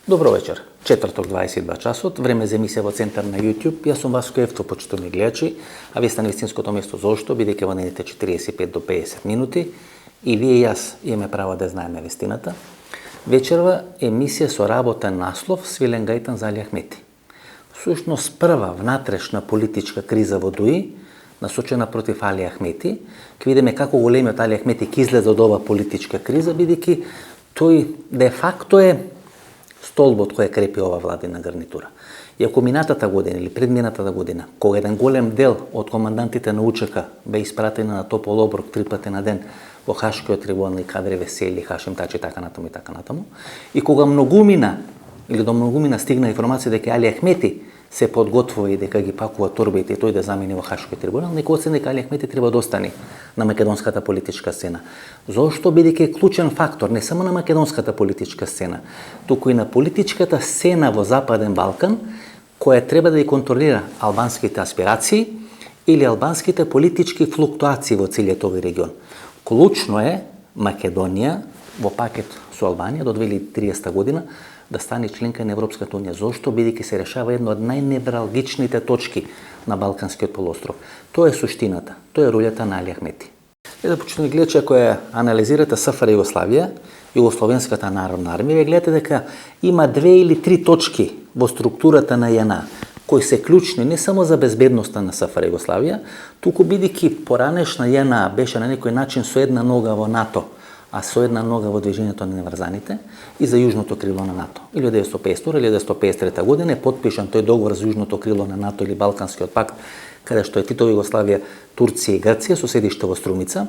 Добро вечер. Четврток 22 часот, време за емисија во центар на YouTube. Јас сум Васко Евто, почитувани гледачи, а вие сте на вистинското место. Зошто? Бидејќи во наредните 45 до 50 минути и вие и јас имаме право да знаеме вистината. Вечерва емисија со работен наслов Свилен Гајтан за Али Ахмети. Всушност прва внатрешна политичка криза во ДУИ, насочена против Али Ахмети. Ке видиме како големиот Али Ахмети ќе излезе од ова политичка криза, бидејќи тој де факто е столбот кој крепи ова владина гарнитура. И ако минатата година или предминатата година, кога еден голем дел од командантите на УЧК бе испратени на топол оброк 3 пати на ден во Хашкиот трибунал и Кадри Весели, Хашим Тачи, така натаму, и кога многумина до многумина стигна информација дека Али Ахмети се подготвува и дека ги пакува торбите и тој да замени во Хашкиот трибунал, некој оцени дека Али Ахмети треба да остане на македонската политичка сцена. Зошто? Бидејќи е клучен фактор не само на македонската политичка сцена, туку и на политичката сцена во Западен Балкан, која треба да ја контролира албанските аспирации или албанските политички флуктуации во целиот овој регион. Клучно е Македонија во пакет со Албанија до 2030 година да стане членка на Европската унија. Зошто? Бидејќи се решава една од најневралгичните точки на Балканскиот полуостров. Тоа е суштината, тоа е ролјата на Али Ахмети. И да почнеме гледачи, ако ја анализирате СФР Југославија, Југословенската народна армија, вие гледате дека има 2 или 3 точки во структурата на ЈНА кои се клучни не само за безбедноста на СФР Југославија, туку бидејќи поранешна ЈНА беше на некој начин со една нога во НАТО, а со една нога во движењето на неврзаните и за јужното крило на НАТО. 1952 или 1953 година е потпишан тој договор за јужното крило на НАТО или Балканскиот пакт, каде што е Титова Југославија, Турција и Грција со седиште во Струмица.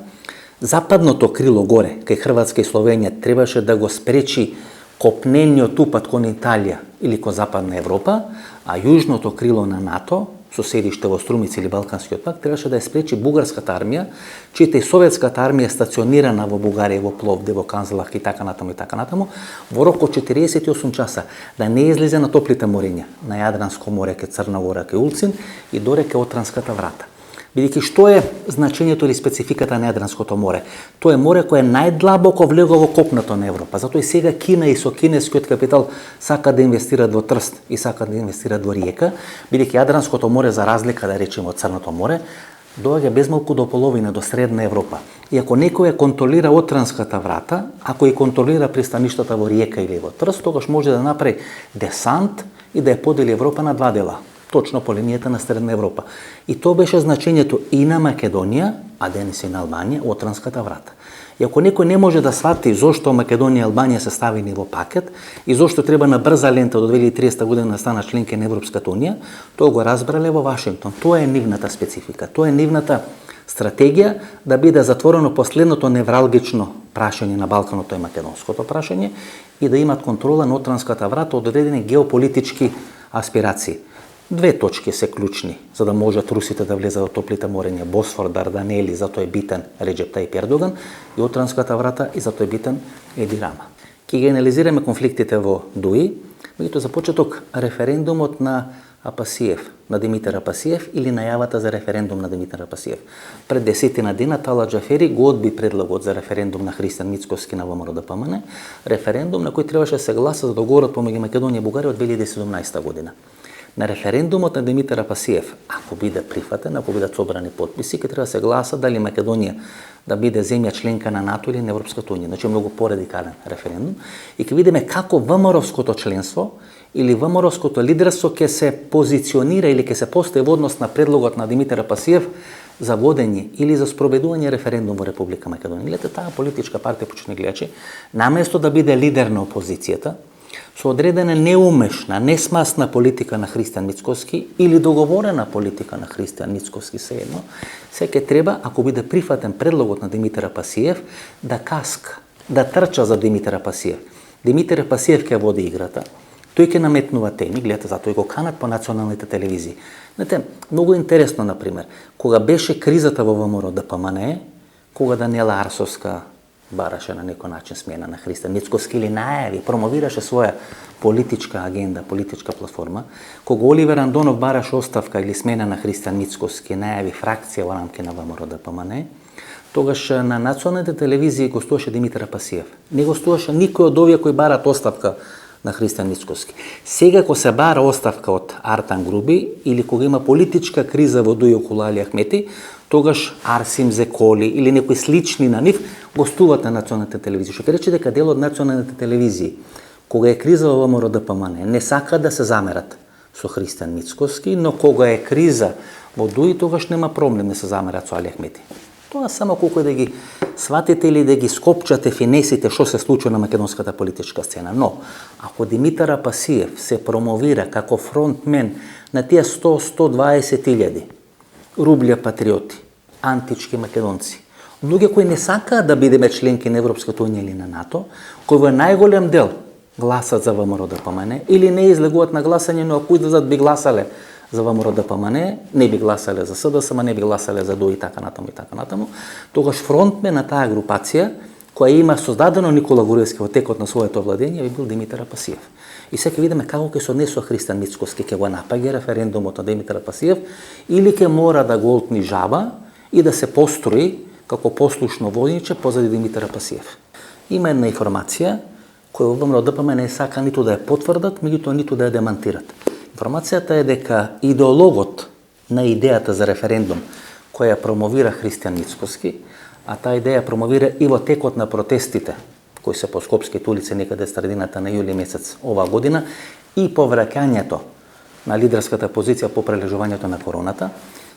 Западното крило горе, кај Хрватска и Словенија, требаше да го спречи копнениот упад кон Италија или кон Западна Европа, а јужното крило на НАТО со седиште во Струмица или Балканскиот пакт требаше да ја спречи бугарската армија, чијата и советската армија стационирана во Бугарија, во Пловдив, во Канзлах и така натаму, во рок од 48 часа да не излезе на топлите морења, на Јадранско море, ке Црна Гора, ке Улцин и до реке Отранската врата. Бидејќи што е значењето или спецификата на Јадранското море? Тоа е море кое најдлабоко влегува во копното на Европа. Затоа и сега Кина и со кинескиот капитал сакаат да инвестираат во Трст и сакаат да инвестираат во Риека, бидејќи Јадранското море, за разлика да речеме од Црното море, доаѓа безмалку до половина, до средна Европа. И ако некој ја контролира Отранската врата, ако ја контролира пристаништата во Риека или во Трст, тогаш може да направи десант и да ја подели Европа на два дела, точно по линијата на Средна Европа. И тоа беше значењето и на Македонија, а денес и на Албанија, Отранската врата. И ако некој не може да свати зошто Македонија и Албанија се ставени во пакет и зошто треба на брза лента до 2030 година да станат членки на Европската унија, тоа го разбрале во Вашингтон. Тоа е нивната специфика, тоа е нивната стратегија да биде затворено последното невралгично прашање на Балканот, тоа е македонското прашање, и да имат контрола на Отранската врата од одредени геополитички аспирации. 2 точки се клучни за да можат русите да влезат во топлите морења: Босфор, Дарданели, затоа е битен Реджеп Тајип Ердоган, и Отранската врата, и затоа е битен Еди Рама. Ке ги анализираме конфликтите во ДУИ, меѓутоа за почеток референдумот на Апасиев, на Димитар Апасиев, или најавата за референдум на Димитар Апасиев. Пред 10 дена Тала Џафери го одби предлогот за референдум на Христијан Мицкоски на ВМРО ДПМН, референдум на кој требаше да се гласа за договорот помеѓу Македонија и Бугарија од 2017 година. На референдумот на Димитар Апасиев, ако биде прифатен, ако бидат собрани потписи, ќе треба да се гласа дали Македонија да биде земја членка на НАТО или на Европската унија. Значи многу порадикален референдум. И ќе видиме како ВМРО-ското членство или ВМРО-ското лидерство ќе се позиционира или ќе се постави во однос на предлогот на Димитар Апасиев за водење или за спроведување референдум во Република Македонија. Гледате, таа политичка партија, почитувани гледачи, наместо да биде лидер на опозицијата, со одредена неумешна, несмасна политика на Христијан Мицкоски или договорена политика на Христијан Мицкоски sejedno, се ќе треба, ако биде прифатен предлогот на Димитар Апасиев, да каска, да трча за Димитар Апасиев. Димитар Апасиев ќе води играта, тој ќе наметнува теми, гледате, затоа го канат по националните телевизии. Знаете, многу интересно, например, кога беше кризата во ВМРО ДПМН, кога Даниела Арсовска бараше на некој начин смена на Христијан Мицкоски или најави, промовираше своја политичка агенда, политичка платформа, кога Оливер Андонов бараше оставка или смена на Христијан Мицкоски, најави фракција во рамки на ВМРО ДПМН, тогаш на националните телевизии гостуваше Димитар Апасиев. Не гостуваше никој од овие кои барат оставка на Христијан Мицкоски. Сега кога се бара оставка од Артан Груби или кога има политичка криза во Дујо околу Али Ахмети, тогаш Арсим Зеколи или некои слични на нив гостуваат на националните телевизии. Што ќе рече дека дел од националните телевизии, кога е криза во ВМРО ДПМН, не сака да се замерат со Христијан Мицкоски, но кога е криза во Дуи, тогаш нема проблем да се замерат со Али Ахмети. Тоа само колку да ги сватите или да ги скопчате финесите што се случува на македонската политичка сцена. Но, ако Димитар Апасиев се промовира како фронтмен на тие 100-120 илјади рублја патриоти, антички македонци, луѓе кои не сакаат да бидеме членки на Европската унија или на НАТО, кои во најголем дел гласат за ВМРО ДПМН или не излегуваат на гласање, но ако излезат би гласале за ВМРО ДПМН, не би гласале за СДСМ, не би гласале за ДОИ и така натаму, тогаш фронтмен на таа групација, која има создадено Никола Груевски во текот на своето владење, би бил Димитар Апасиев. И сега видиме како ќе се однесува Христијан Мицкоски, ќе го напаѓа референдумот на Димитар Апасиев или ќе мора да го отнижава и да се построи како послушно војниче позади Димитар Апасиев. Има една информација која во ВМРО ДПМН не сака ниту да ја потврдат, меѓутоа ниту да ја демантират. Информацијата е дека идеологот на идејата за референдум која ја промовира Христијан Мицкоски, а таа идеја промовира и во текот на протестите кои се по скопските улици некаде средината на јули месец оваа година и по враќањето на лидерската позиција по прележувањето на короната,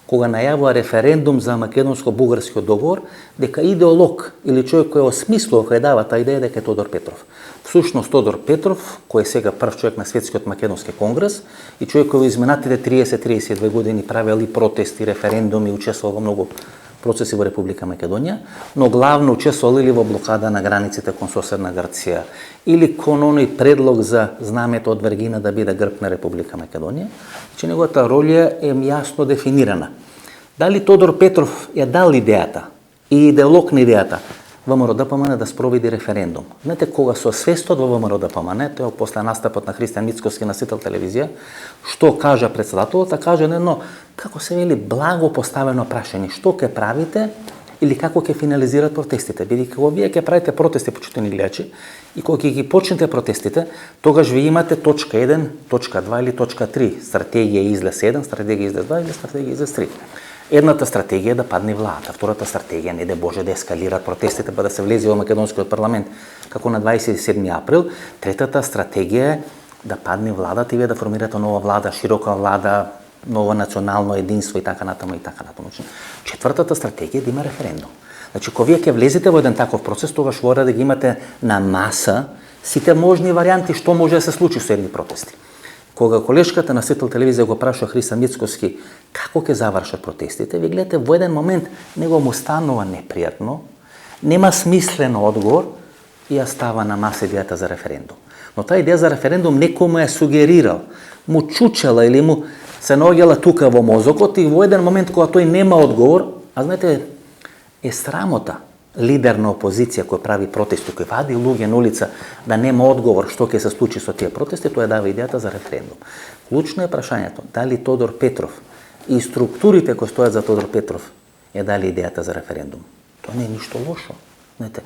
кога најавува референдум за македонско-бугарскиот договор, дека идеолог или човек кој осмислува, кој дава таа идеја дека е Тодор Петров. Всушност Тодор Петров, кој е сега прв човек на Светскиот македонски конгрес и човек кој во изминатите 30-32 години правил и протести, референдуми, учествувал во многу процеси во Република Македонија, но главно учествувал или во блокада на границите кон соседна Грција, или кон оној предлог за знамето од Вергина да биде грб на Република Македонија, че неговата роља е јасно дефинирана. Дали Тодор Петров ја дал идејата и идеолог на идејата ВМРО ДПМН да спроведи референдум. Знаете, кога со свестот во ВМРО ДПМН, тоа после настапот на Христијан Мицкоски на Сител телевизија, што кажа председателот, кажа едно, како се вели, благо поставено прашање, што ќе правите или како ќе финализират протестите. Бидејќи кога вие ќе правите протести, почитувани гледачи, и кога ќе ги почнете протестите, тогаш ви имате точка 1, точка 2 или точка 3. Стратегија излез 1, стратегија излез 2 или стратегија излез 3. Едната стратегија е да падне владата, втората стратегија не да Боже да ескалираат протестите па да се влезе во македонскиот парламент како на 27 април, третата стратегија е да падне владата и вие да формирате нова влада, широка влада, ново национално единство и така натаму и така натаму. Четвртата стратегија е да има референдум. Значи, кога вие ќе влезете во еден таков процес, тогаш мора да ги имате на маса сите можни варијанти што може да се случи со едни протести. Кога колешката на Сител телевизија го прашува Христијан Мицкоски како ќе завршат протестите, ви гледате во еден момент него му станува непријатно, нема смислен одговор и ја става на маса идејата за референдум. Но таа идеја за референдум некој му ја сугерирал, му чучела или му се наоѓала тука во мозокот и во еден момент кога тој нема одговор, а знаете, е срамота лидер на опозиција кој прави протести, кој вади луѓе на улица да нема одговор што ќе се случи со тие протести, тоа дава идејата за референдум. Клучно е прашањето дали Тодор Петров и структурите кои стојат за Тодор Петров ја дали идејата за референдум. Тоа не е ништо лошо. Знаете,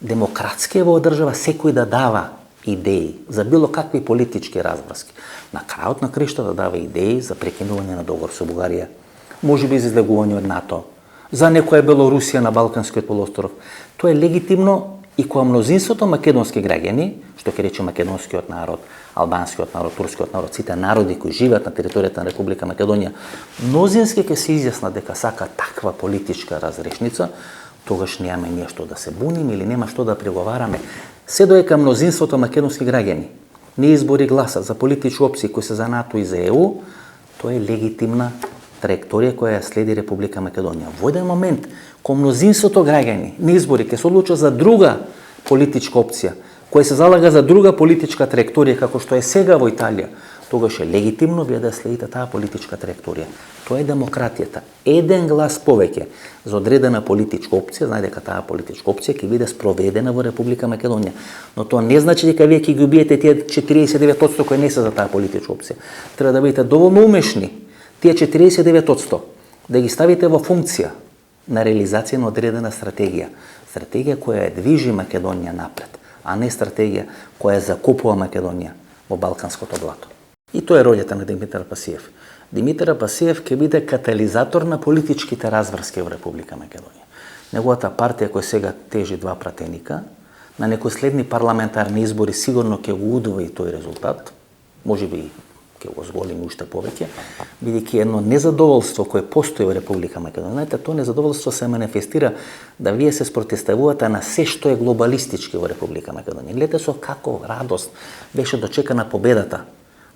демократски е во држава секој да дава идеи за било какви политички разврски. На крајот на криштата да дава идеи за прекинување на договор со Бугарија, можеби за излегување од НАТО, за некоја Белорусија на Балканскиот полуостров. Тоа е легитимно и кога мнозинството македонски граѓани, што ќе рече македонскиот народ, албанскиот народ, турскиот народ, сите народи кои живеат на територијата на Република Македонија, мнозински ќе се изјаснат дека сака таква политичка разрешница, тогаш немаме ние што да се буниме или нема што да преговараме. Се доека мнозинството македонски граѓани не избори гласат за политички опции кои се за НАТО и за ЕУ, тоа е легитимна траекторија која ја следи Република Македонија. Во еден момент, кога мнозинството граѓани на избори ќе се одлучат за друга политичка опција, која се залага за друга политичка траекторија како што е сега во Италија, тогаш е легитимно вие да следите таа политичка траекторија. Тоа е демократијата. Еден глас повеќе за одредена политичка опција, знае дека таа политичка опција ќе биде спроведена во Република Македонија. Но тоа не значи дека вие ќе ги убиете тие 49% кои не се за таа политичка опција. Треба да бидете доволно умешни тие 49% да ги ставите во функција на реализација на одредена стратегија. Стратегија која ја движи Македонија напред. а не стратегија која закупува Македонија во Балканското блато. И тоа е ролјата на Димитар Пасиев. Димитар Пасиев ќе биде катализатор на политичките разврски во Република Македонија. Неговата партија која сега тежи 2 пратеника, на некои следни парламентарни избори сигурно ќе го удвои тој резултат, можеби ќе го зголеми уште повеќе, бидејќи едно незадоволство кое постои во Република Македонија. Знаете, тоа незадоволство се манифестира да вие се спротивставувате на се што е глобалистички во Република Македонија. Гледате со како радост беше дочекана победата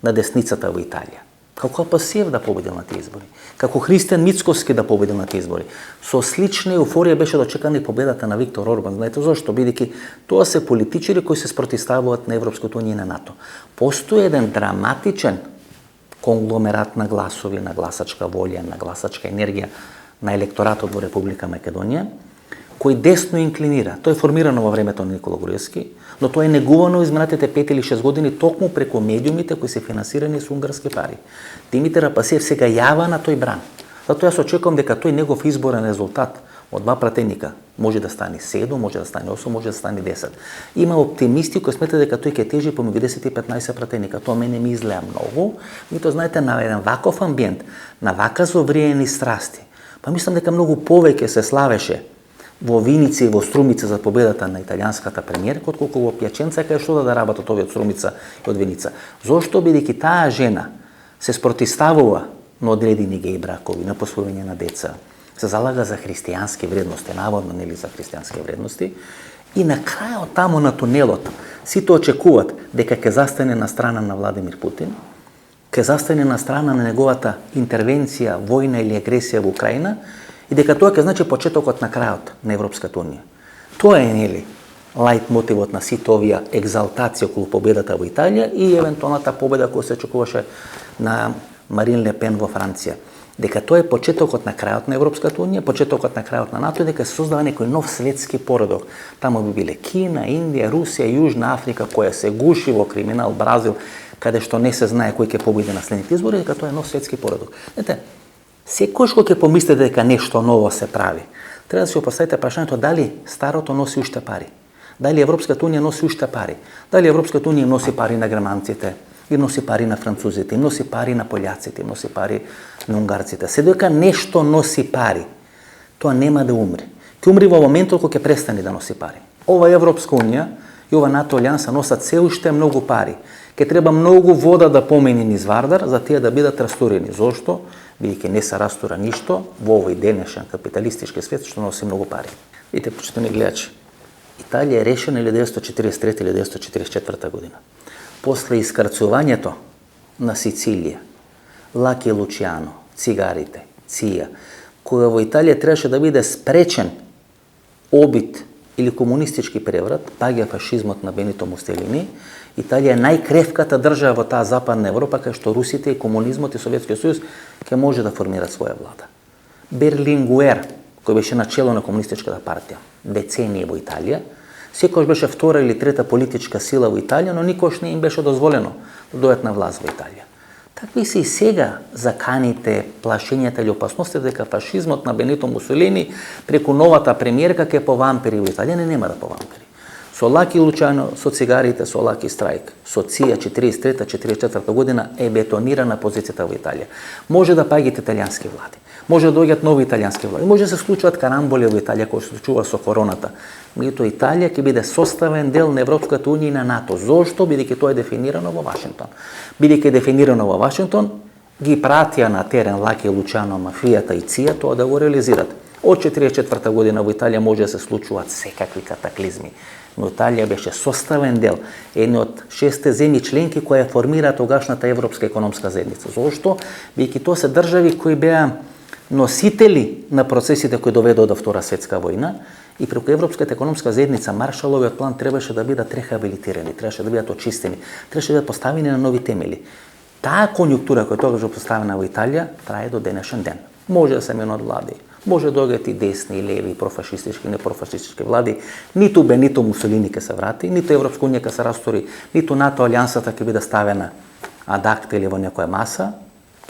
на десницата во Италија. Како Пасиев да победил на тие избори, како Христијан Мицкоски да победил на тие избори. Со слична еуфорија беше дочекана и победата на Виктор Орбан. Знаете зошто? Бидејќи тоа се политичари кои се спротивставуваат на Европското унија и на НАТО. Постои еден драматичен конгломерат на гласови, на гласачка волја, на гласачка енергија на електоратот во Република Македонија, кој десно инклинира. Тоа е формирано во времето на Никола Груевски, но тоа е негувано изминатите 5 или 6 години токму преку медиумите кои се финансирани со унгарски пари. Димитар Пасиев сега јава на тој бран. Затоа јас очекувам дека тој негов изборен резултат од 2 пратеника може да стане 7, може да стане 8, може да стане 10. Има оптимисти кои сметаат дека тој ќе тежи помеѓу 10 и 15 пратеника. Тоа мене ми изгледа многу. Мито знаете, на еден ваков амбиент, на вака завриени страсти, па мислам дека многу повеќе се славеше во Виница и во Струмица за победата на италијанската премиерка, отколку во Пјаченца, кај што да работат овие од Струмица и од Виница. Зошто? Бидејќи таа жена се спротивставува на одредени геј бракови, на посвојување на деца, се залага за христијански вредности, наводно нели за христијански вредности, и на крајот таму на тунелот сите очекуваат дека ќе застане на страна на Владимир Путин, ќе застане на страна на неговата интервенција, војна или агресија во Украина, и дека тоа ќе значи почетокот на крајот на Европската унија. Тоа е нели лајт мотивот на сите овие екзалтации околу победата во Италија и евентуалната победа која се очекуваше на Марин Ле Пен во Франција. Дека тоа е почетокот на крајот на Европската унија, почетокот на крајот на НАТО, и дека се создава некој нов светски поредок. Таму би биле Кина, Индија, Русија, Јужна Африка која се гуши во криминал, Бразил, каде што не се знае кој ќе победи на следните избори, дека тоа е нов светски поредок. Знаете, секојаш кога ќе помислите дека нешто ново се прави, треба да си поставите прашањето дали старото носи уште пари. Дали Европската унија носи уште пари? Дали Европската унија носи пари на германците, и носи пари на французите, им носи пари на пољаците, им носи пари на унгарците. Се дека нешто носи пари, тоа нема да умре. Ќе умри во моментот кога ќе престане да носи пари. Ова Европска унија и ова НАТО алијанса носат се уште многу пари. Ке треба многу вода да помине низ Вардар за тие да бидат растурени. Зошто? Бидејќи не се растура ништо во овој денешен капиталистички свет што носи многу пари. Видите, почитани гледачи, Италија е решена 1943 или 1944 година. После искарцувањето на Сицилија, Лаки Лучијано, цигарите, Ција, кога во Италија требаше да биде спречен обид или комунистички преврат, паѓа фашизмот на Бенито Мустелини, Италија е најкревката држава во таа западна Европа, кај што русите и комунизмот и Советскиот сојуз ќе може да формираат своја влада. Берлингуер, кој беше начело на комунистичката партија, децении во Италија, секојаш беше втора или трета политичка сила во Италија, но никош не им беше дозволено да дојдат на власт во Италија. Такви се и сега заканите, плашењата или опасностите дека фашизмот на Бенито Мусолини преку новата премиерка ќе повампири во Италија. Не, нема да повампири. Со Лаки Лучано, со цигарите, со Лаки Страйк, со Ција 43-44 година е бетонирана позицијата во Италија. Може да паѓат италијански влади. Може да дојдат нови италијански влади. Може да се случуваат карамболи во Италија кои се случува со короната. Меѓутоа Италија ќе биде составен дел на Европската унија и на НАТО. Зошто? Бидејќи тоа е дефинирано во Вашингтон. Бидејќи е дефинирано во Вашингтон, ги пратија на терен Лаки Лучано, мафијата и Ција тоа да го реализират. Од 44 година во Италија може да се случуваат секакви катаклизми. Но Италија беше составен дел, една од 6 земји членки која формира тогашната Европска економска заедница. Зошто? Бидејќи тоа се држави кои беа носители на процесите кои доведоа до Втора светска војна и преку Европската економска заедница Маршаловиот план требаше да бидат рехабилитирани, требаше да бидат очистени, требаше да бидат поставени на нови темели. Таа конјунктура која тогаш беше поставена во Италија трае до денешен ден. Може да се менуваат влади, може да доаѓаат и десни, и леви, и профашистички, и непрофашистички влади. Ниту Бенито Мусолини ќе се врати, ниту Европска унија ќе се растури, ниту НАТО алијансата ќе биде ставена адакта или во некоја маса,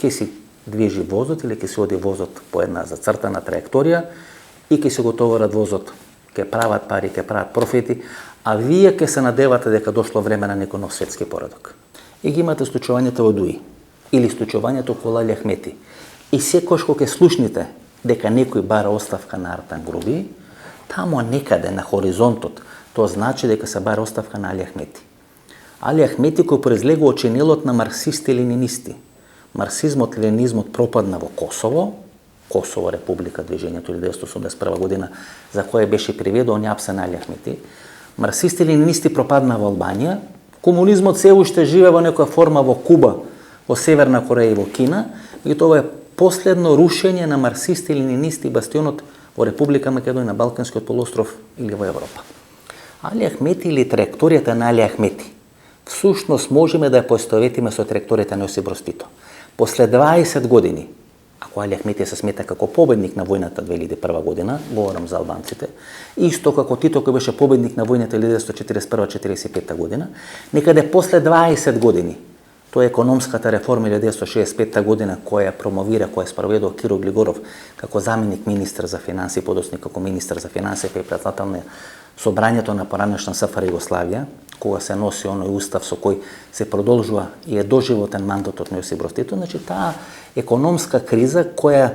ќе си движи возот или ќе се оди возот по една зацртана траекторија и ќе се го товарат возот, ќе прават пари, ќе прават профити, А вие ќе се надевате дека дошло време на некој нов светски поредок. И ги имате случувањето во Дуи или случувањето околу Али Ахмети. И секојаш кога ќе слушнете дека некој бара оставка на Артан Груби, тамо некаде на хоризонтот, тоа значи дека се бара оставка на Али Ахмети. Али Ахмети кој произлегува од ченелот на марксисти и ленинисти. Марксизмот и ленинизмот пропадна во Косово, Косово република движењето 1981 година, за кое беше приведен Њапсе на Али Ахмети. Марксисти и ленинисти пропадна во Албанија, комунизмот се уште живе во некоја форма во Куба, во Северна Кореја и во Кина, и тоа е последно рушење на марксисти и ленинисти и бастионот во Република Македонија, на Балканскиот полуостров или во Европа. Али Ахмети или траекторијата на Али Ахмети всушност можеме да ја поистоветиме со траекторијата на Јосип Броз Тито. После 20 години, ако Али Ахмети се смета како победник на војната 2001 година, говорам за албанците, исто како Тито кој беше победник на војната 1941-1945 година, некаде после 20 години, тоа е економската реформа 1965 година која промовира, која спроведува Киро Глигоров како заменик министар за финансии, подоцна како министар за финансии и председател на собрањето на поранешна СФР Југославија, кога се носи оној устав со кој се продолжува и е доживотен мандатот на Јосип Броз Тито, значи таа економска криза која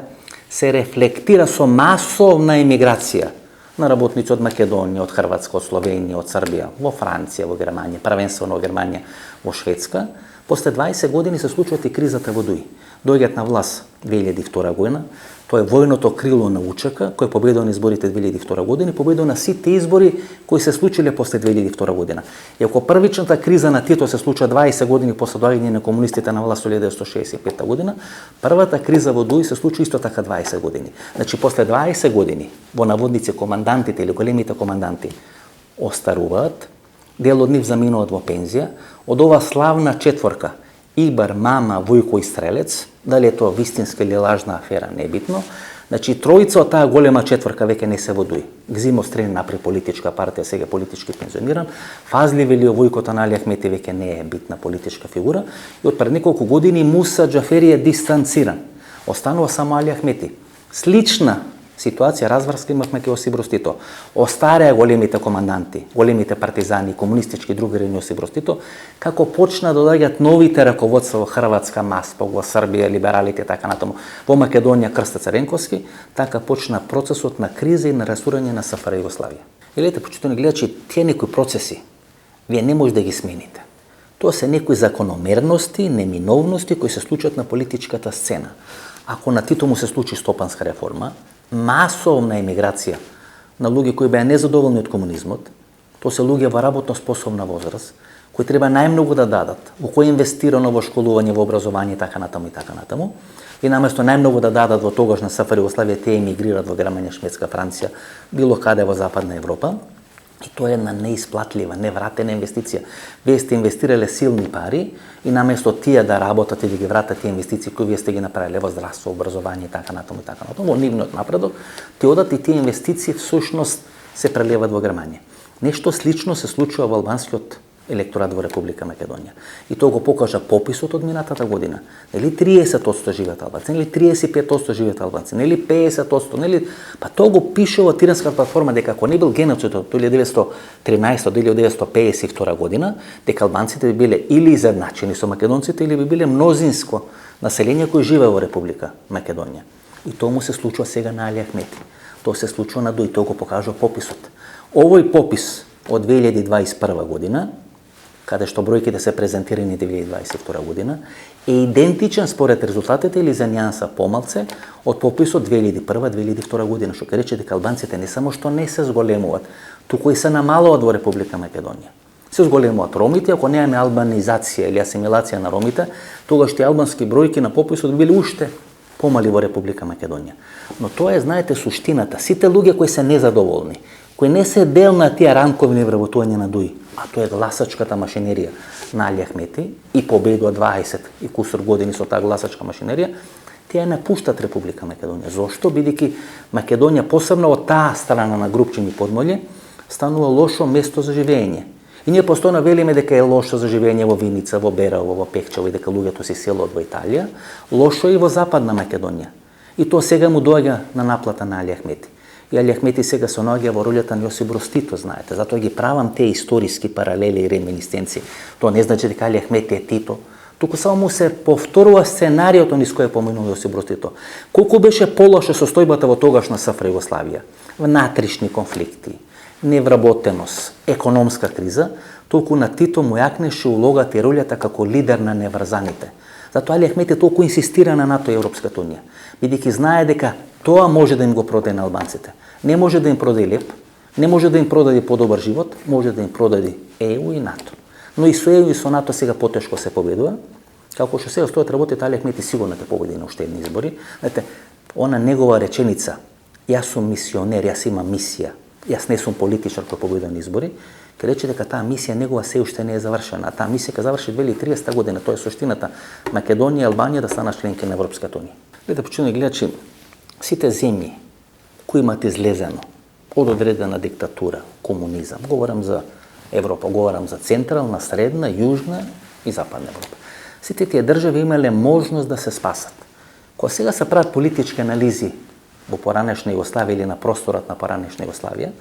се рефлектира со масовна емиграција на работници од Македонија, од Хрватска, од Словенија, од Србија, во Франција, во Германија, првенствено во Германија, во Шведска. После 20 години се случува и кризата во Дуи. Доаѓаат на власт 2002 година, тоа е војното крило на УЧК, кој победува на изборите 2002 година и победува на сите избори кои се случиле после 2002 година. И ако првичната криза на Тито се случува 20 години после доаѓање на комунистите на власт во 1965 година, првата криза во Дуи се случува исто така 20 години. Значи, после 20 години, во наводници командантите или големите команданти остаруваат, дел од нив заминуваат во пензија, од ова славна четворка Ибар, Мама, Вујко и Стрелец, дали е тоа вистинска или лажна афера, не е битно. Значи, тројца од таа голема четворка веќе не се во Дуи. Гзимо Стрелин напри политичка партија, сега политички пензиониран. Фазли Велио Вујкото на Али Ахмети веќе не е битна политичка фигура. И од пред неколку години Муса Џафери е дистанциран. Останува само Али Ахмети. Слична ситуација, разврска имавме ке Јосип Броз Тито. Остареа големите команданти, големите партизани, комунистички другари на Јосип Броз Тито, како почна да доаѓаат новите раководства во Хрватска, Маспок, во Србија, либералите и така натаму, во Македонија Крсто Цренковски, така почна процесот на криза и на расурање на СФР Југославија. Гледате, почитувани гледачи, тие некои процеси вие не може да ги смените. Тоа се некои закономерности, неминовности кои се случат на политичката сцена. Ако на Тито му се случи стопанска реформа, масовна емиграција на луѓе кои беа незадоволни од комунизмот, тоа се луѓе во работно способна возраст, кои треба најмногу да дадат, во кои инвестирано во школување, во образование и така натаму и така натаму. И наместо најмногу да дадат во тогашна СФР Југославија, тие емигрираат во Германија, Шведска, Франција, било каде во Западна Европа. И тоа е една неисплатлива, невратена инвестиција. Вие сте инвестирале силни пари и наместо тие да работат и да ги вратат тие инвестиции кои вие сте ги направиле во здравство, образование и така натаму, во нивниот напредок, ти одат и тие инвестиции всушност се прелеват во Германија. Нешто слично се случува во албанскиот електорат во Република Македонија. И тоа го покажа пописот од минатата година. Нели 30% живеат албанци, нели 35% живеат албанци, нели 50%, нели па тоа го пише во Тиранска платформа дека ако не бил геноцид од 1913 до 1952 година, дека албанците би биле или изедначени со македонците или би биле мнозинско население кој живее во Република Македонија. И тоа му се случува сега на Али Ахмети. Тоа се случува на Дуи, тоа го покажува пописот. Овој попис од 2021 година, каде што бројките се презентирани 2022 година, е идентичен според резултатите или за нијанса помалце од пописот 2001-2002 година, што ќе рече дека албанците не само што не се зголемуваат, туку и се намалуваат во Република Македонија. Се зголемуваат ромите, ако немаме албанизација или асимилација на ромите, тогаш тие албански бројки на пописот били уште помали во Република Македонија. Но тоа е, знаете, суштината. Сите луѓе кои се незадоволни, кои не се дел на тие ранковни вработувања на Дуи, а тоа е гласачката машинерија на Али Ахмети и победува 20 и кусур години со таа гласачка машинерија, тие напуштат Република Македонија. Зошто? Бидејќи Македонија, посебно од таа страна на Групчин и Подмолје, станува лошо место за живење. И ние постојано велиме дека е лошо за живење во Виница, во Берово, во Пехчево и дека луѓето се селат во Италија, лошо и во Западна Македонија. И тоа сега му доаѓа на наплата на Али Ахмети. И Али Ахмети сега се наоѓа во ролята на Јосип Брос Тито, знаете. Затоа ги правам те историски паралели и реминисценции. Тоа не значи дека Али Ахмети е Тито, туку само му се повторува сценариото низ кое поминува Јосип Брос Тито. Колку беше полоша состојбата во тогашна СФР Југославија, внатришни конфликти, невработеност, економска криза, толку на Тито му јакнеше улогата и ролята како лидер на неврзаните. Затоа Али Ахмети толку инсистира на НАТО и Европската унија, бидејќи знае дека тоа може да им го продаде на албанците. Не може да им продаде леп, не може да им продаде подобар живот, може да им продаде ЕУ и НАТО. Но и со ЕУ и со НАТО сега потешко се победува. Како што сега стојат работите, Али Ахмети сигурно ќе победи на уште едни избори. Знаете, она негова реченица, јас сум мисионер, јас имам мисија, јас не сум политичар кој победува на избори, ќе рече дека таа мисија негова се уште не е завршена. Таа мисија ќе заврши 2030 година, тоа е суштината. Македонија и Албанија да станат членки на Европската унија. Гледа, почуни гледачи, сите земји кои имат излезено од одредена диктатура, комунизам, говорам за Европа, говорам за централна, средна, јужна и западна Европа. Сите тие држави имале можност да се спасат. Кога сега се прават политички анализи во поранешна Југославија или на просторот на поранешна Југославија,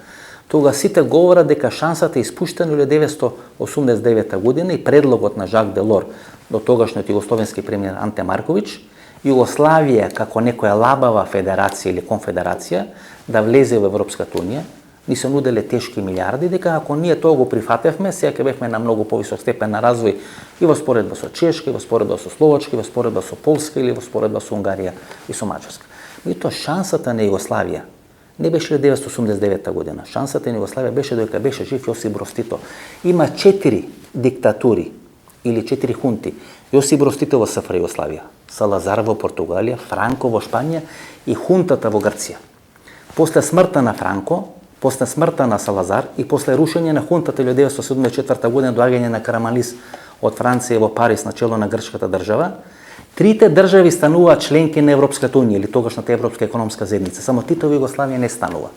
тога сите говорат дека шансата е испуштена во 1989 година и предлогот на Жак Делор до тогашниот југословенски премиер Анте Марковиќ, Југославија како некоја лабава федерација или конфедерација да влезе во Европската унија, ни се нуделе тешки милиарди, дека ако ние тоа го прифатевме, сега ќе бевме на многу повисок степен на развој и во споредба со Чешка, и во споредба со Словачка, и во споредба со Полска или во споредба со Унгарија и со Маđарска. Меѓутоа шансата на Југославија не беше 1989 година. Шансата на Југославија беше додека беше жив Јосип Брос Тито. Има 4 диктатури или 4 хунти. Јосип Брос Тито во СФР Југославија, Салазар во Португалија, Франко во Шпанија и хунтата во Грција. После смртта на Франко, после смртта на Салазар и после рушење на хунтата 1974 година, доаѓање на Караманлис од Франција во Париз на чело на грчката држава, трите држави стануваат членки на Европската унија или тогашната Европска економска заедница. Само Титова Југославија не станува.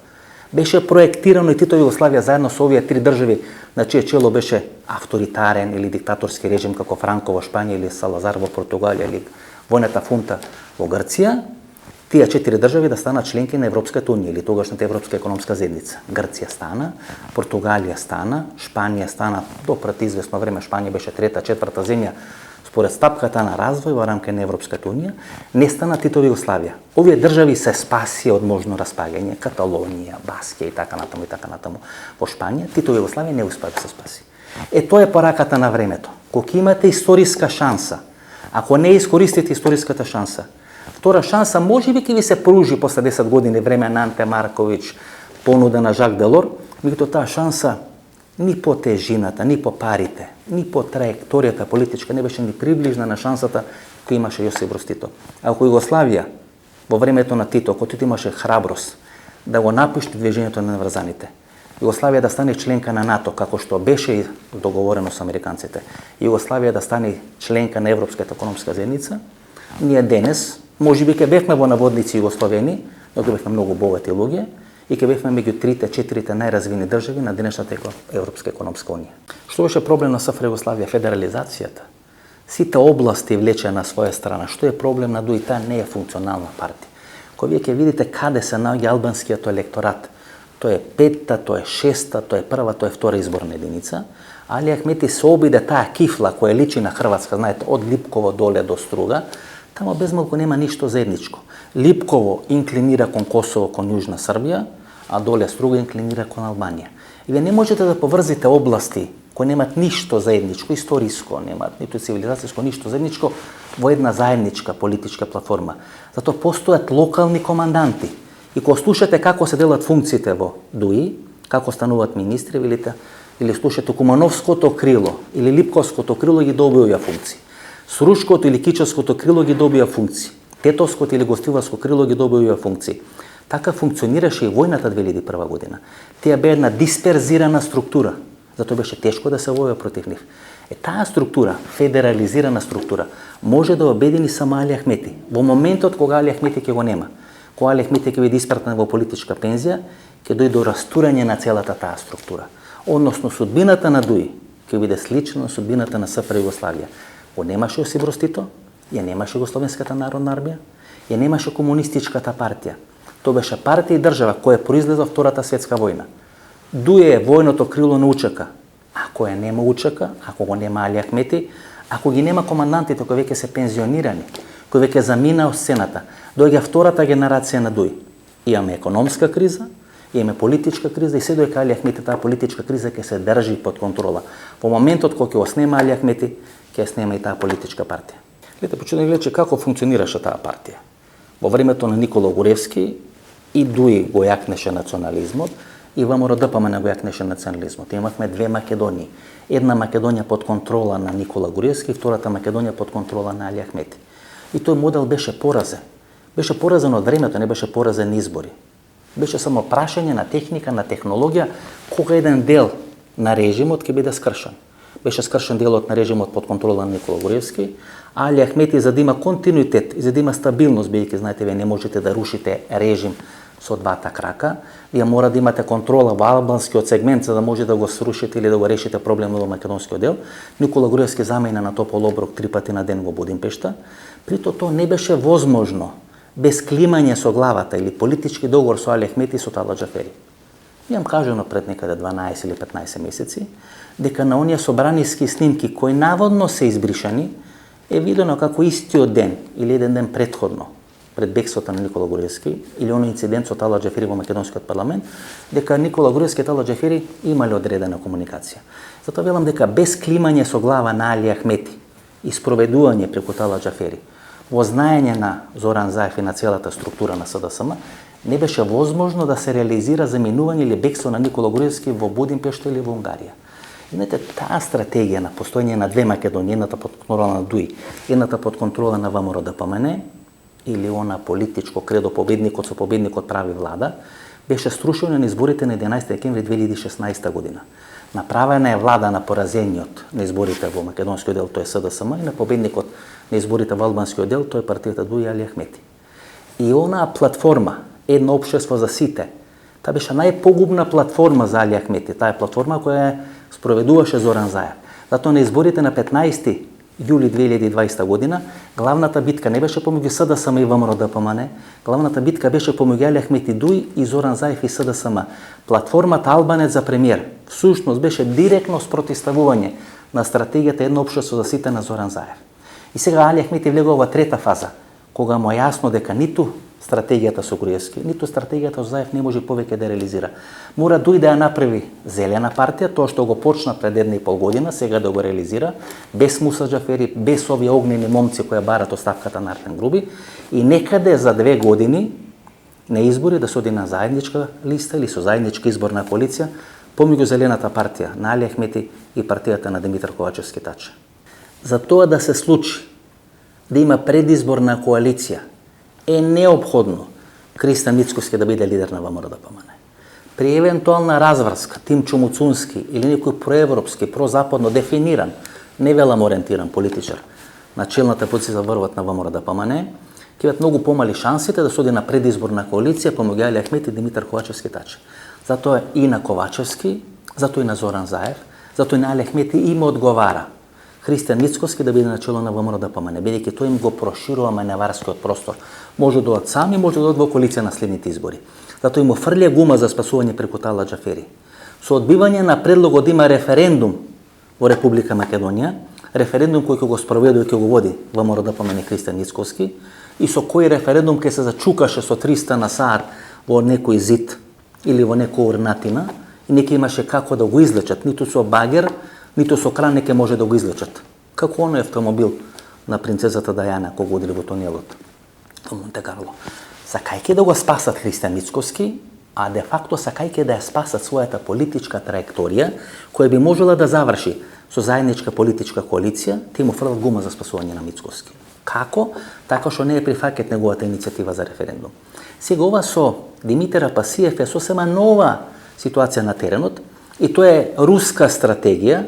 Беше проектирано и Титова Југославија заедно со овие три држави, на чие чело беше авторитарен или диктаторски режим како Франко во Шпанија или Салазар во Португалија или војната фунта во Грција, тие 4 држави да станат членки на Европската унија или тогашната Европска економска заедница. Грција стана, Португалија стана, Шпанија стана, допред извесно време Шпанија беше трета, четврта земја според стапката на развој во рамка на Европската унија, не стана Титова Југославија. Овие држави се спаси од можно распаѓање, Каталонија, Баскија и така натаму во Шпанија, Титова Југославија не успеа да се спаси. Тоа е пораката на времето. Кога имате историска шанса, ако не искористите историската шанса, втора шанса можеби ќе ви се пружи после 10 години време на Анте Марковиќ, понуда на Жак Делор, меѓутоа таа шанса ни по тежината, ни по парите, ни по траекторијата политичка не беше ни приближна на шансата која имаше Јосип Брос Тито. Ако Југославија во времето на Тито, кога Тито имаше храброст да го напушти движењето на неврзаните, Југославија да стане членка на НАТО, како што беше договорено со американците, Југославија да стане членка на Европската економска заедница, ние денес можеби ќе бевме во наводници југословени, но ќе бевме многу богати луѓе и ќе бевме меѓу 3-4 најразвини држави на денешната Европска економска унија. Што беше проблем на СФР Југославија? Федерализацијата. Сите области влече на своја страна. Што е проблем на ДУИ? Таа не е функционална партија. Кога вие ќе видите каде се наоѓа албанскиот електорат, тоа е 5-та, тоа е 6-та, тоа е 1-та, тоа е 2-та изборна единица. Али Ахмети се обиде таа кифла која личи на Хрватска, знаете, од Липково доле до Струга, тамо безмалку нема ништо заедничко. Липково инклинира кон Косово, кон Јужна Србија, а доле Струга инклинира кон Албанија. И вие не можете да поврзите области кои немат ништо заедничко, историско, немат ниту цивилизацијско, ништо заедничко во една заедничка политичка платформа. Затоа постојат локални команданти. И кога слушате како се делат функциите во ДУИ, како стануваат министри, или слушате Кумановското крило или Липковското крило ги добија функции. Срушкото или Кичевското крило ги добија функции. Тетовското или Гостиварско крило ги добија функции. Така функционираше и војната 2001 година. Таа бе една дисперзирана структура, затоа беше тешко да се војува против нив. Таа структура, федерализирана структура, може да обедини само Али Ахмети. Во моментот кога Али Ахмети ќе го нема, кога Али Ахмети ќе биде испратен во политичка пензија, ќе дојде до растурање на целата таа структура. Односно, судбината на ДУИ ќе биде слична на судбината на СФР Југославија. Го немаше Јосип Брос Тито, ја немаше Југословенската народна армија, ја немаше комунистичката партија. Тоа беше партија и држава која произлезе од Втората светска војна. Дуе е војното крило на УЧК. Ако ја нема УЧК, ако го нема Али Ахмети, ако ги нема командантите кои веќе се пензионирани, кои веќе заминаа сцената, доаѓа втората генерација на ДУИ. Имаме економска криза, имаме политичка криза и се доека Али Ахмети таа политичка криза ќе се држи под контрола. Во моментот кога ќе го снема Али Ахмети, ќе снема и таа политичка партија. Гледате, почнете да гледате како функционираше таа партија. Во времето на Никола Огуревски и ДУИ го јакнеше национализмот, и ВМРО ДПМН го јакнеше национализмот. Имавме две Македонии. Една Македонија под контрола на Никола Огуревски, втората Македонија под контрола на Али Ахмети. И тој модел беше поразен. Беше поразен од времето, не беше поразен избори. Беше само прашање на техника, на технологија, кога еден дел на режимот ќе биде скршен. Беше скршен делот на режимот под контрола на Никола Огуревски, а Али Ахмети, за да има континуитет и за да има стабилност, бидејќи знаете, вие не можете да рушите режим со двата крака, вие мора да имате контрола во албанскиот сегмент за да може да го срушите или да го решите проблемот во македонскиот дел. Никола Огуревски замина на топол оброк 3 пати на ден во Будимпешта. Прито тоа не беше возможно без климање со главата или политички договор со Али Ахмети и со Тала Џафери. Имам кажано пред некаде 12 или 15 месеци дека на оние собраниски снимки кои наводно се избришани е видено како истиот ден или еден ден претходно пред бегството на Никола Огуревски или оној инцидент со Тала Џафери во македонскиот парламент, дека Никола Огуревски и Тала Џафери имале одредена комуникација. Затоа велам дека без климање со глава на Али Ахмети и спроведување преку Тала Џафери, во знаење на Зоран Заев и на целата структура на СДСМ, не беше возможно да се реализира заминување или бегство на Никола Огуревски во Будимпешта или во Унгарија. Знаете, таа стратегија на постоење на две Македонии, едната под контрола на ДУИ, едната под контрола на ВМРО ДПМН, или она политичко кредо победникот со победникот прави влада, беше струшено на изборите на 11 декември 2016 година. Направена е влада на поразениот на изборите во македонскиот дел, тој е СДСМ, и на победникот на изборите во албанскиот дел, тој е партијата ДУИ Али Ахмети. И онаа платформа, едно општество за сите, таа беше најпогубна платформа за Али Ахмети. Таа е платформа која спроведуваше Зоран Заев. Затоа на изборите на 15 јули 2020 година, главната битка не беше помеѓу СДСМ и ВМРО ДПМН, главната битка беше помеѓу Али Ахмети ДУИ и Зоран Заев и СДСМ. Платформата Албанец за премиер всушност беше директно спротивставување на стратегијата едно општество за сите на Зоран Заев. И сега Али Ахмети влегува во трета фаза, кога му е јасно дека ниту стратегијата со Огуревски, ниту стратегијата со Заев не може повеќе да реализира. Мора ДУИ да ја направи зелена партија, тоа што го почна пред 1,5 година, сега да го реализира, без Муса Џафери, без овие огнени момци кои барат оставката на Артем Груби, и некаде за 2 години на избори да се оди на заедничка листа или со заедничка изборна коалиција помеѓу зелената партија на Али Ахмети и партијата на Димитар Ковачевски Таче. За тоа да се случи, да има предизборна коалиција, е неопходно Христо Мицкоски да биде лидер на ВМРО ДПМН. При евентуална разврска, Тим Чумуцунски или некој проевропски, прозападно дефиниран, не велам ориентиран политичар, на челната позиција за врвот на ВМРО ДПМН, ќе имат многу помали шансите да се оди на предизборна коалиција помеѓу Али Ахмети и Димитар Ковачевски Таче. Затоа и на Ковачевски, затоа и на Зоран Заев, затоа и на Али Ахмети им одговара Христијан Мицкоски да биде начело на ВМРО ДПМН, бидејќи тој им го проширува маневарскиот простор. Може да одат сами, може да одат во коалиција на следните избори. Затоа им фрлја гума за спасување преку Тала Џафери. Со одбивање на предлогот да има референдум во Република Македонија, референдум кој ќе го спроведе и ќе го води ВМРО ДПМН Христијан Мицкоски, и со кој референдум ќе се зачукаше со 300 на саар во некој зид или во некоја урнатина, и не ќе имаше како да го излечат, ниту со багер, ниту со кран не ќе може да го излечат. Како оној автомобил на принцезата Дајана кога одели во тунелот во Монте Карло. Сакајќи да го спасат Христијан Мицкоски, а де факто сакајќи да ја спасат својата политичка траекторија, која би можела да заврши со заедничка политичка коалиција, ти му фрлат гума за спасување на Мицкоски. Како? Така што не е прифаќат неговата иницијатива за референдум. Сега ова со Димитар Апасиев е сосема нова ситуација на теренот, и тоа е руска стратегија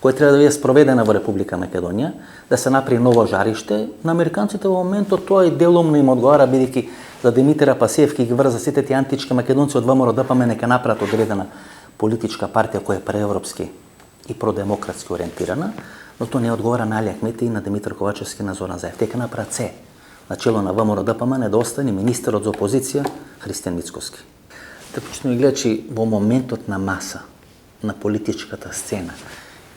која треба да биде спроведена во Република Македонија, да се направи ново жариште. На американците во моментот тоа и делумно им одговара, бидејќи за Димитар Апасиев ќе ги врза сите тие антички македонци од ВМРО ДПМН ќе направат одредена политичка партија која е преевропски и продемократски ориентирана, но тоа не одговара на Али Ахмети и на Димитар Ковачевски и на Зоран Заев. Те ќе направат се начело на ВМРО ДПМН да остане министерот за опозиција Христијан Мицкоски. Почнува гледачи во моментот на маса, на политичката сцена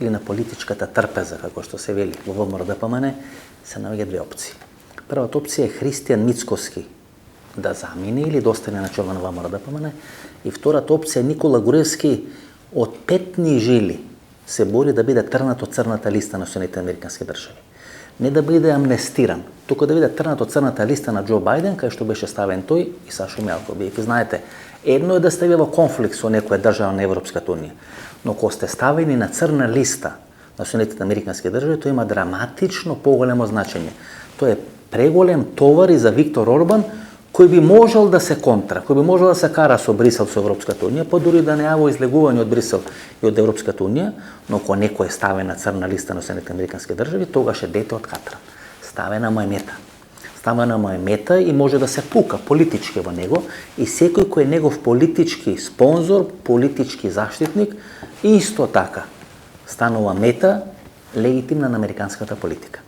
или на политичката трпеза, како што се вели во ВМРО ДПМН, се наоѓа две опции. Првата опција е Христијан Мицкоски да замине или да остане начело на ВМРО ДПМН, и втората опција е Никола Груевски од петни жили се бори да биде трнат од црната листа на Соединетите американски држави. Не да биде амнестиран, туку да биде трнат од црната листа на Џо Бајден, кај што беше ставен тој и Сашо Мелко. Бидејќи знаете, едно е да сте во конфликт со некоја држава на Европската унија, но кога сте ставени на црна листа на Соединетите американски држави, тоа има драматично поголемо значење. Тоа е преголем товар и за Виктор Орбан, кој би можел да се контра, кој би можел да се кара со Брисел, со Европската унија, па дури да не јаво излегување од Брисел и од Европската унија, но кога некој е ставен на црна листа на Соединетите американски држави, тогаш е дете од катра. Ставена му е мета. Ставена му е мета и може да се пука политички во него, и секој кој е негов политички спонзор, политички заштитник, исто така станува мета легитимна на американската политика.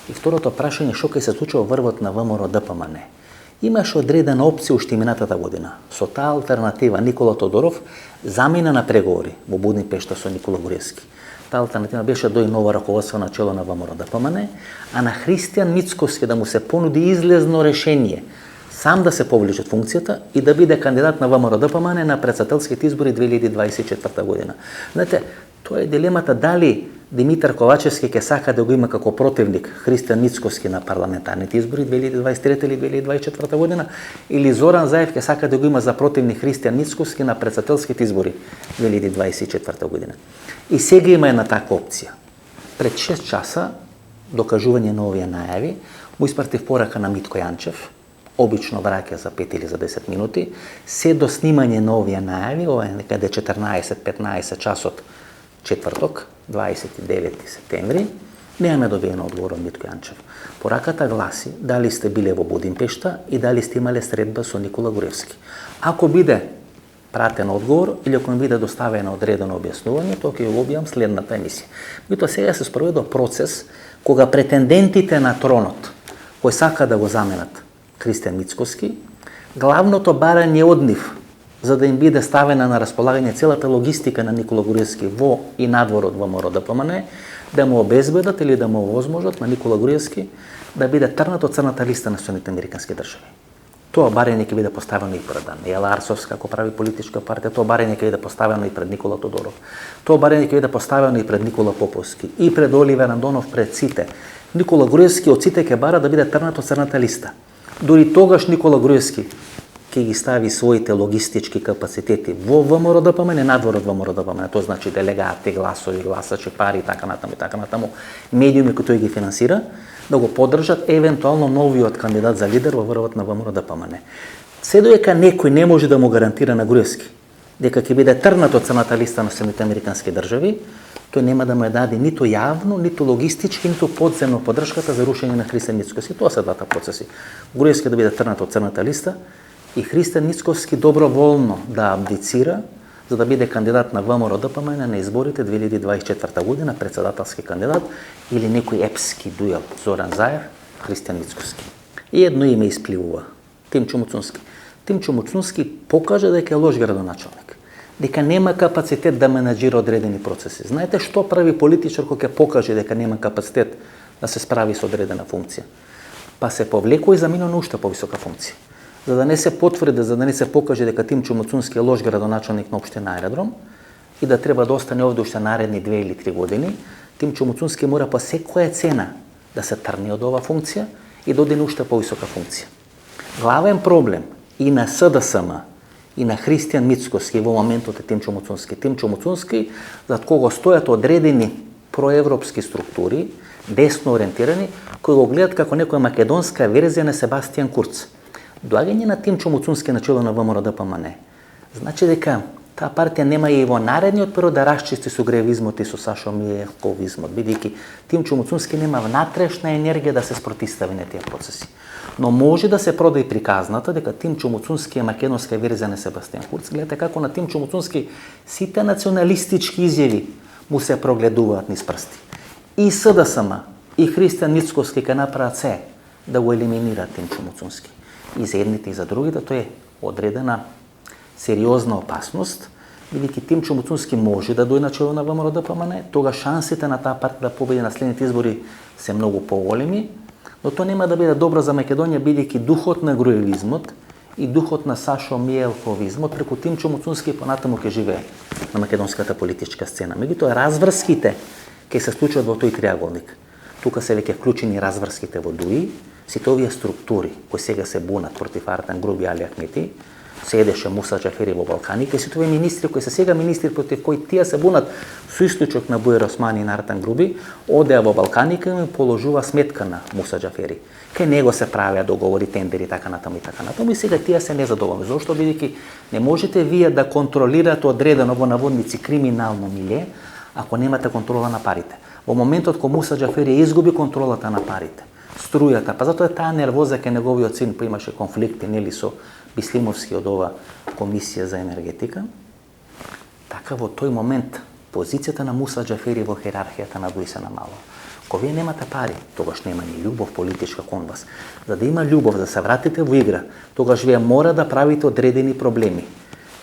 И второто прашање, што ќе се случи во врвот на ВМРО ДПМН? Имаше одредена опција уште минатата година. Со таа алтернатива Никола Тодоров замина на преговори во Будимпешта со Никола Груевски. Таа алтернатива беше дој ново раководство на чело на ВМРО ДПМН, а на Христијан Мицкоски да му се понуди излезно решение сам да се повлече од функцијата и да биде кандидат на ВМРО ДПМН на претседателските избори 2024 година. Знаете, тоа е дилемата дали Димитар Ковачевски ќе сака да го има како противник Христијан Мицкоски на парламентарните избори 2023 или 2024 година, или Зоран Заев ќе сака да го има за противник Христијан Мицкоски на претседателските избори 2024 година. И сега има една таква опција. Пред 6 часа, докажување на овие најави, му испратив порака на Митко Јанчев, обично враќа за 5 или за 10 минути, се до снимање на овие најави, ова е некаде 14-15 часот четврток, 29 септември, немаме добиено одговор од Митко Јанчев. Пораката гласи дали сте биле во Будимпешта и дали сте имале средба со Никола Груевски. Ако биде пратен одговор или ако ми биде доставено одредено објаснување, тоа ќе го објавам следната емисија. Меѓутоа сега се спроведува процес кога претендентите на тронот кои сака да го заменат Христијан Мицкоски, главното барање од нив за да им биде ставена на располагање целата логистика на Никола Груевски во и надвор од ВМРО ДПМН, да му обезбедат или да му овозможат на Никола Груевски да биде трнат од црната листа на Соединетите американски држави. Тоа барање ќе биде поставено и пред Даниела Арсовска, ако прави политичка партија, тоа барање ќе биде поставено и пред Никола Тодоров. Тоа барање ќе биде поставено и пред Никола Поповски, и пред Оливер Андонов, пред сите. Никола Груевски од сите ќе бара да биде трнат од црната листа. Дури тогаш Никола Груевски ќе ги стави своите логистички капацитети во ВМРО ДПМН, надвор од ВМРО ДПМН, тоа значи делегати, гласови, гласачи, пари и така натаму, медиуми кои тој ги финансира, да го поддржат евентуално новиот кандидат за лидер во врвот на ВМРО ДПМН. Се доека некој не може да му гарантира на Груевски дека ќе биде трнат од црната листа на Соединетите американски држави, тој нема да му ја даде ниту јавно, ниту логистички, ниту подземно поддршката за рушење на Христијан Мицкоски. Тоа се двата процеси. Груевски да биде трнат од црната листа и Христијан Мицкоски доброволно да абдицира за да биде кандидат на ВМРО ДПМН на изборите 2024 година, претседателски кандидат или некој епски дуел Зоран Заев, Христијан Мицкоски. И едно име испливува, Тимчо Муцунски. Тимчо Муцунски покажа дека е лош градоначалник, дека нема капацитет да менаџира одредени процеси. Знаете што прави политичар кога ќе покаже дека нема капацитет да се справи со одредена функција? Па се повлекува и замина на уште повисока функција. За да не се потврди, за да не се покаже дека Тимчо Муцунски е лош градоначалник на општина Аеродром и да треба да остане овде уште наредни 2 или 3 години, Тимчо Муцунски мора по секоја цена да се трне од оваа функција и да оди на уште повисока функција. Главен проблем и на СДСМ и на Христијан Мицкоски во моментот е Тимчо Муцунски. Тимчо Муцунски, зад кого стојат одредени проевропски структури, десно ориентирани, кои го гледат како некоја македонска верзија на Себастијан Курц. Доаѓање на Тимчо Муцунски начело на ВМРО ДПМН значи дека таа партија нема и во наредниот период да расчисти со гревизмот и со Сашо Мијелковизмот, бидејќи Тимчо Муцунски нема внатрешна енергија да се спротистави на тие процеси. Но може да се продаде приказната дека Тимчо Муцунски е македонска верзија на Себастијан Курц. Гледате како на Тимчо Муцунски сите националистички изјави му се прогледуваат низ прсти. И СДСМ, и Христијан Мицкоски ќе направат се да го елиминира Тимчо Муцунски. И за едните и за другите тоа е одредена сериозна опасност, бидејќи Тимчо Муцунски може да дојде на чело на ВМРО-ДПМН, тога шансите на таа партија да победи на следните избори се многу поголеми, но тоа нема да биде добро за Македонија, бидејќи духот на груевизмот и духот на Сашо Мијелковизмот преку Тимчо Муцунски понатаму ќе живее на македонската политичка сцена. Меѓутоа разврските ќе се случат во тој триаголник. Тука се веќе вклучени разврските во ДУИ, сите овие структури кои сега се бунат против Артан Груби и Али Ахмети, седеше Муса Џафери во Балканите, сите овие министри кои се сега министри против кои тие се бунат со исклучок на Бујар Османи и на Артан Груби, одеа во Балканите и положува сметка на Муса Џафери. Кај него се правеа договори, тендери, така натаму и така натаму, и сега тие се незадоволни. Зошто? Бидејќи не можете вие да контролирате одредено во наводници криминално милје ако немате контрола на парите. Во моментот кога Муса Џафери изгуби контролата на парите, струјата, па затоа е таа нервоза кај неговиот син, па имаше конфликти нели со Бислимовски од ова комисија за енергетика, така во тој момент позицијата на Муса Џафери во хиерархијата на ДУИ се намалува. Кога вие немате пари, тогаш нема ни љубов политичка кон вас. За да има љубов, да се вратите во игра, тогаш вие мора да правите одредени проблеми.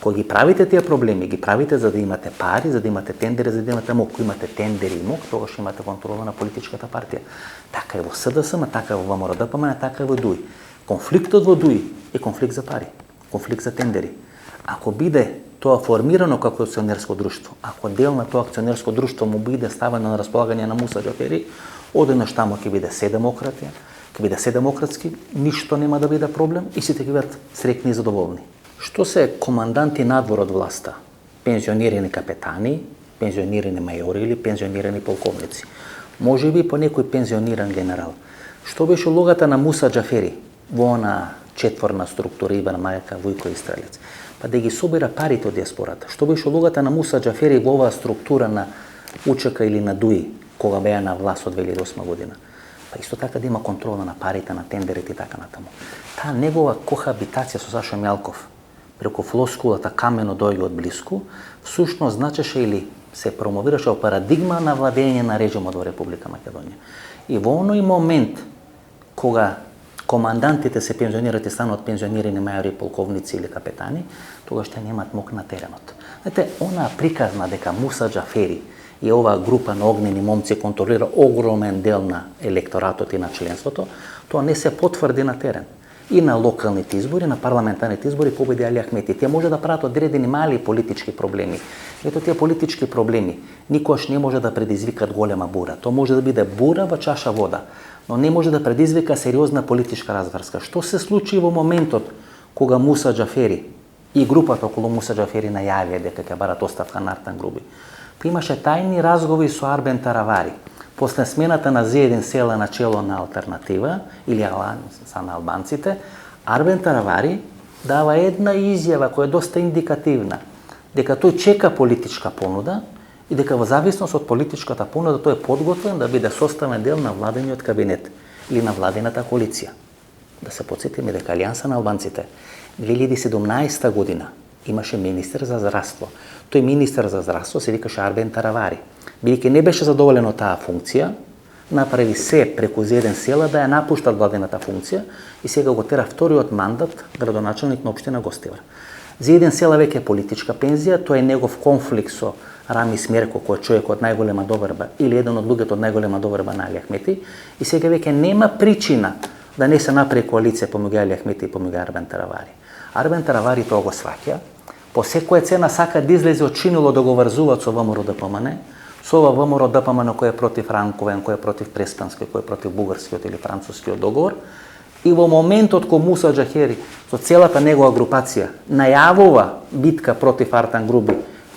Кога ги правите тие проблеми, ги правите за да имате пари, за да имате тендери, за да имате мок. Кога имате тендери и мок, тогаш имате контрола на политичката партија. Така е во СДСМ, така е во ВМРО-ДПМН, така е во ДУИ. Конфликтот во ДУИ е конфликт за пари, конфликт за тендери. Ако биде тоа формирано како акционерско друштво, ако дел на тоа акционерско друштво му биде ставено на располагање на Муса Џафери, одеднаш таму ќе биде се демократија, ќе биде се демократски, ништо нема да биде проблем и сите ќе бидат среќни и задоволни. Што се команданти надвор од власта? Пензионирани капетани, пензионирани мајори или пензионирани полковници. Може би по некој пензиониран генерал. Што беше улогата на Муса Џафери во она четворна структура Ибан Мајка, Вујко и Стрелец? Па да ги собира парите од диаспората. Што беше улогата на Муса Џафери во оваа структура на УЧК или на ДУИ, кога беа на власт од 2008 година? Па исто така да има контрола на парите, на тендерите и така натаму. Таа негова кохабитација со Сашо Мјалков, преку флоскулата камено дојде од блиску, всушност значеше или се промовираше парадигма на владење на режимот во Република Македонија. И во оној момент кога командантите се пензионират и стануваат пензионирани мајори, полковници или капетани, тогаш те немаат мок на теренот. Знаете, она приказна дека Муса Џафери и оваа група на огнени момци контролира огромен дел на електоратот и на членството, тоа не се потврди на терен. И на локалните избори, на парламентарните избори победи Али Ахмети. Тие може да прават одредени мали политички проблеми. Ето тие политички проблеми никош не може да предизвикат голема бура. Тоа може да биде бура во чаша вода, но не може да предизвика сериозна политичка разврска. Што се случи во моментот кога Муса Џафери и групата околу Муса Џафери најавија дека ќе барат оставка на Артан Груби? Па имаше тајни разговори со Арбен Таравари. После смената на Зиедин Села на чело на Алтернатива, или Алианса на албанците, Арбен Таравари дава една изјава која е доста индикативна, дека тој чека политичка понуда и дека во зависност од политичката понуда тој е подготвен да биде составен дел на владениот кабинет или на владената коалиција. Да се потсетиме дека Алианса на албанците 2017 година имаше министер за здравство. Тој министер за здравство се викаше Арбен Таравари. Бидејќи не беше задоволен од таа функција, направи се преку Зиедин Села да ја напушта владената функција и сега го тера вториот мандат градоначелник на општина Гостивар. Зиедин Села веќе е политичка пензија, тој е негов конфликт со Рами Смерко, кој е човек од најголема доверба или еден од луѓето од најголема доверба на Али Ахмети, и сега веќе нема причина да не се направи коалиција помеѓу Али Ахмети и помеѓу Арбен Таравари. Арбен Таравари тоа го сваќа, по секоја цена сака да излезе од чинило да го врзуваат со ВМРО-ДПМН, со ова ВМРО-ДПМН кој е против Ранковен, кој е против Преспански, кој е против бугарскиот или францускиот договор. И во моментот кога Муса Џафери со целата негова групација најавува битка против Артан Груби